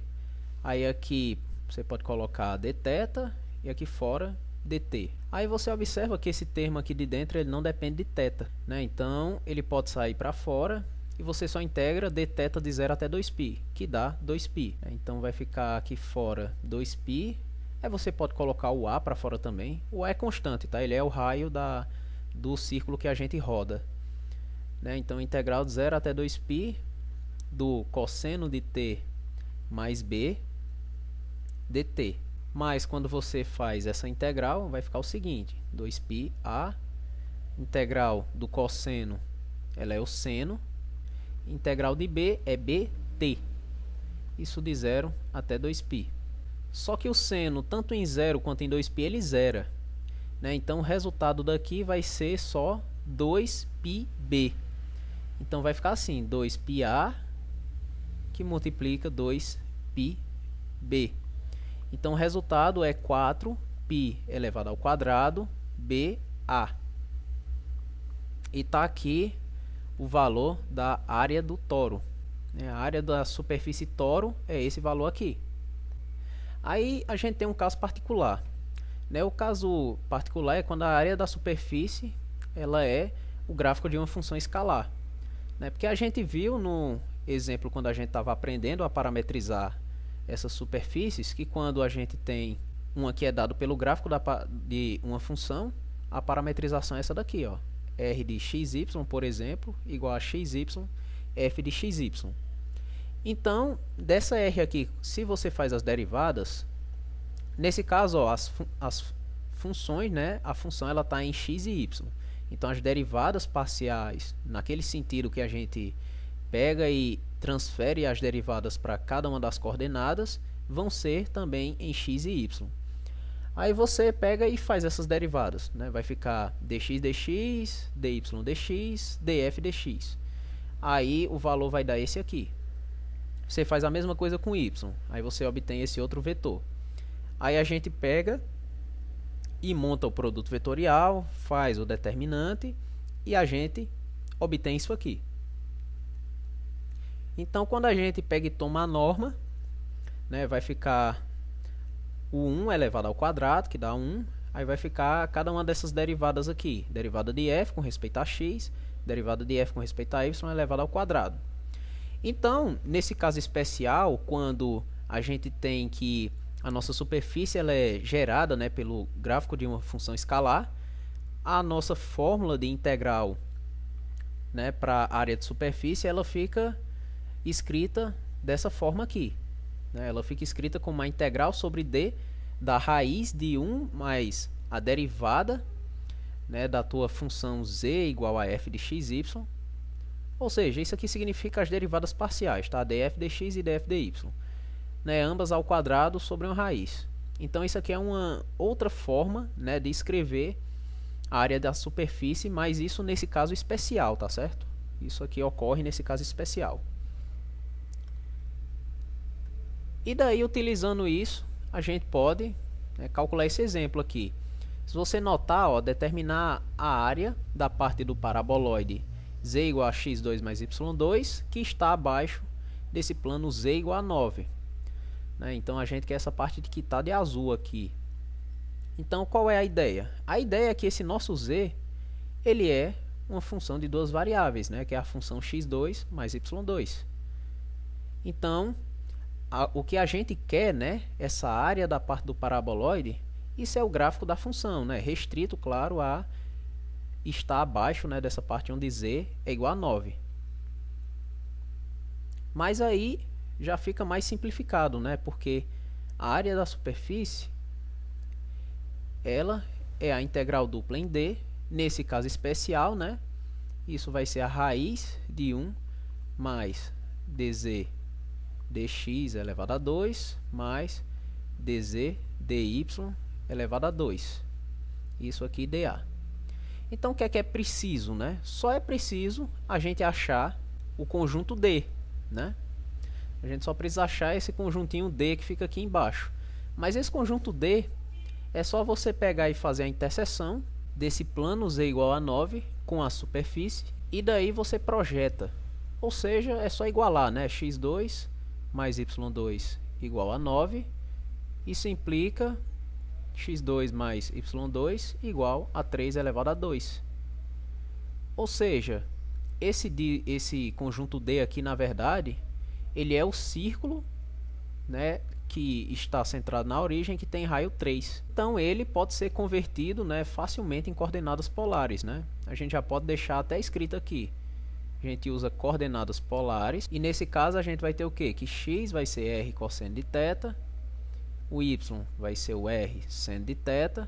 Aí aqui você pode colocar dθ. E aqui fora dt. Aí você observa que esse termo aqui de dentro ele não depende de θ, né? Então ele pode sair para fora e você só integra dθ de 0 até 2π, que dá 2π. Então vai ficar aqui fora 2π. Aí você pode colocar o A para fora também. O A é constante, tá? Ele é o raio do círculo que a gente roda. Então, integral de 0 até 2π do cosseno de t mais b dt. Mas quando você faz essa integral, vai ficar o seguinte: 2π a, integral do cosseno, ela é o seno, integral de b é bt. Isso de 0 até 2π. Só que o seno, tanto em 0 quanto em 2π, ele zera. Então, o resultado daqui vai ser só 2πb. Então, vai ficar assim, 2πa que multiplica 2πb. Então, o resultado é 4π elevado ao quadrado ba. E está aqui o valor da área do toro. A área da superfície toro é esse valor aqui. Aí a gente tem um caso particular. O caso particular é quando a área da superfície ela é o gráfico de uma função escalar. Porque a gente viu no exemplo, quando a gente estava aprendendo a parametrizar essas superfícies, que quando a gente tem uma que é dado pelo gráfico de uma função, a parametrização é essa daqui, ó. R de xy, por exemplo, igual a xy, f de xy. Então, dessa R aqui, se você faz as derivadas, nesse caso, ó, as funções, a função ela está em x e y. Então, as derivadas parciais, naquele sentido que a gente pega e transfere as derivadas para cada uma das coordenadas, vão ser também em x e y. Aí você pega e faz essas derivadas. Vai ficar dx dx, dy dx, df dx. Aí o valor vai dar esse aqui. Você faz a mesma coisa com y, aí você obtém esse outro vetor. Aí a gente pega e monta o produto vetorial, faz o determinante e a gente obtém isso aqui. Então, quando a gente pega e toma a norma, vai ficar o 1 elevado ao quadrado, que dá 1. Aí vai ficar cada uma dessas derivadas aqui. Derivada de f com respeito a x, derivada de f com respeito a y elevado ao quadrado. Então, nesse caso especial, quando a gente tem que a nossa superfície ela é gerada pelo gráfico de uma função escalar, a nossa fórmula de integral para a área de superfície ela fica escrita dessa forma aqui. Ela fica escrita como uma integral sobre d da raiz de 1 mais a derivada da tua função z igual a f de xy. Ou seja, isso aqui significa as derivadas parciais, tá? df dx e df dy. Ambas ao quadrado sobre uma raiz. Então, isso aqui é uma outra forma de escrever a área da superfície, mas isso nesse caso especial, tá certo? Isso aqui ocorre nesse caso especial. E daí, utilizando isso, a gente pode calcular esse exemplo aqui. Se você notar, ó, determinar a área da parte do paraboloide z igual a x2 mais y2, que está abaixo desse plano z igual a 9. Então, a gente quer essa parte que está de azul aqui. Então, qual é a ideia? A ideia é que esse nosso z, ele é uma função de duas variáveis, que é a função x2 mais y2. Então, o que a gente quer, essa área da parte do paraboloide, isso é o gráfico da função, restrito, claro, a estar abaixo dessa parte onde z é igual a 9. Mas aí já fica mais simplificado, porque a área da superfície ela é a integral dupla em d, nesse caso especial, isso vai ser a raiz de 1 mais dz dx elevado a 2 mais dz dy elevado a 2. Isso aqui dA. Então, o que é preciso? Só é preciso a gente achar o conjunto D. A gente só precisa achar esse conjuntinho D que fica aqui embaixo. Mas esse conjunto D é só você pegar e fazer a interseção desse plano z igual a 9 com a superfície. E daí você projeta. Ou seja, é só igualar, x2 mais y2 igual a 9. Isso implica x2 mais y2 igual a 3 elevado a 2. Ou seja, esse conjunto D aqui, na verdade, ele é o círculo, né, que está centrado na origem, que tem raio 3. Então ele pode ser convertido, né, facilmente em coordenadas polares, né? A gente já pode deixar até escrito aqui. A gente usa coordenadas polares e nesse caso a gente vai ter o que? Que x vai ser r cosseno de θ, o y vai ser o r seno de θ.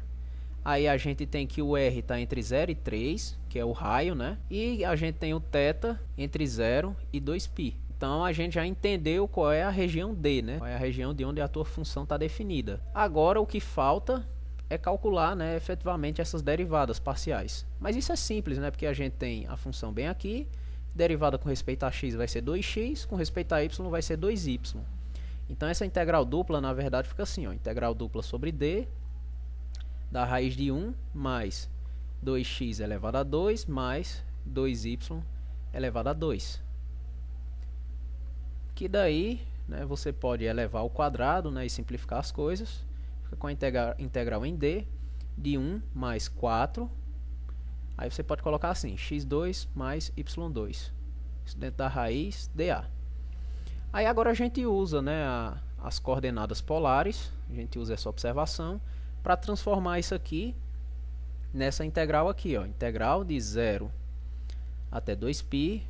Aí a gente tem que o r está entre 0 e 3, que é o raio, né? E a gente tem o θ entre 0 e 2π. Então a gente já entendeu qual é a região D, né? Qual é a região de onde a tua função está definida. Agora o que falta é calcular, né, efetivamente essas derivadas parciais. Mas isso é simples, né? Porque a gente tem a função bem aqui, derivada com respeito a x vai ser 2x, com respeito a y vai ser 2y. Então essa integral dupla, na verdade, fica assim, ó, integral dupla sobre D da raiz de 1 mais 2x elevado a 2 mais 2y elevado a 2. Que daí, né, você pode elevar ao quadrado, né, e simplificar as coisas. Fica com a integral em D de 1 mais 4. Aí você pode colocar assim, x2 mais y2. Isso dentro da raiz dA. Aí agora a gente usa, né, as coordenadas polares. A gente usa essa observação para transformar isso aqui nessa integral aqui, ó, integral de 0 até 2π,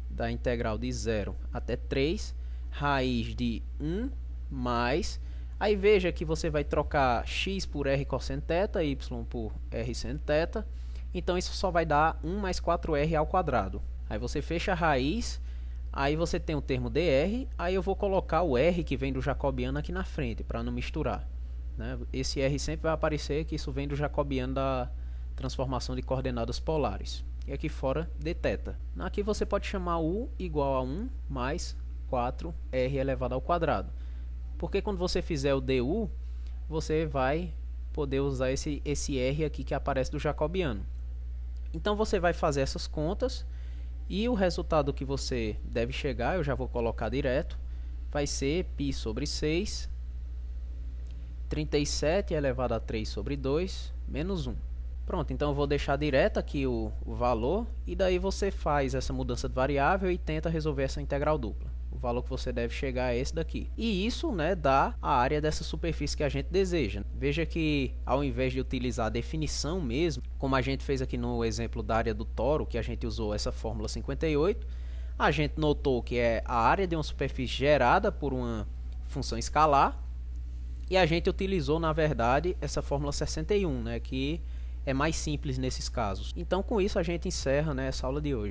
da integral de 0 até 3, raiz de 1 mais, aí veja que você vai trocar x por r cosseno θ, y por r seno θ, então isso só vai dar 1 mais 4r ao quadrado. Aí você fecha a raiz, aí você tem o termo dr, aí eu vou colocar o r que vem do jacobiano aqui na frente, para não misturar, né? Esse r sempre vai aparecer, que isso vem do jacobiano da transformação de coordenadas polares. E aqui fora dθ. Aqui você pode chamar u igual a 1 mais 4r elevado ao quadrado. Porque quando você fizer o du, você vai poder usar esse r aqui que aparece do jacobiano. Então você vai fazer essas contas e o resultado que você deve chegar, eu já vou colocar direto, vai ser π sobre 6, 37 elevado a 3 sobre 2, menos 1. Pronto, então eu vou deixar direto aqui o valor e daí você faz essa mudança de variável e tenta resolver essa integral dupla. O valor que você deve chegar é esse daqui. E isso, né, dá a área dessa superfície que a gente deseja. Veja que ao invés de utilizar a definição mesmo, como a gente fez aqui no exemplo da área do toro, que a gente usou essa fórmula 58, a gente notou que é a área de uma superfície gerada por uma função escalar e a gente utilizou, na verdade, essa fórmula 61, né, que é mais simples nesses casos. Então, com isso, a gente encerra, né, essa aula de hoje.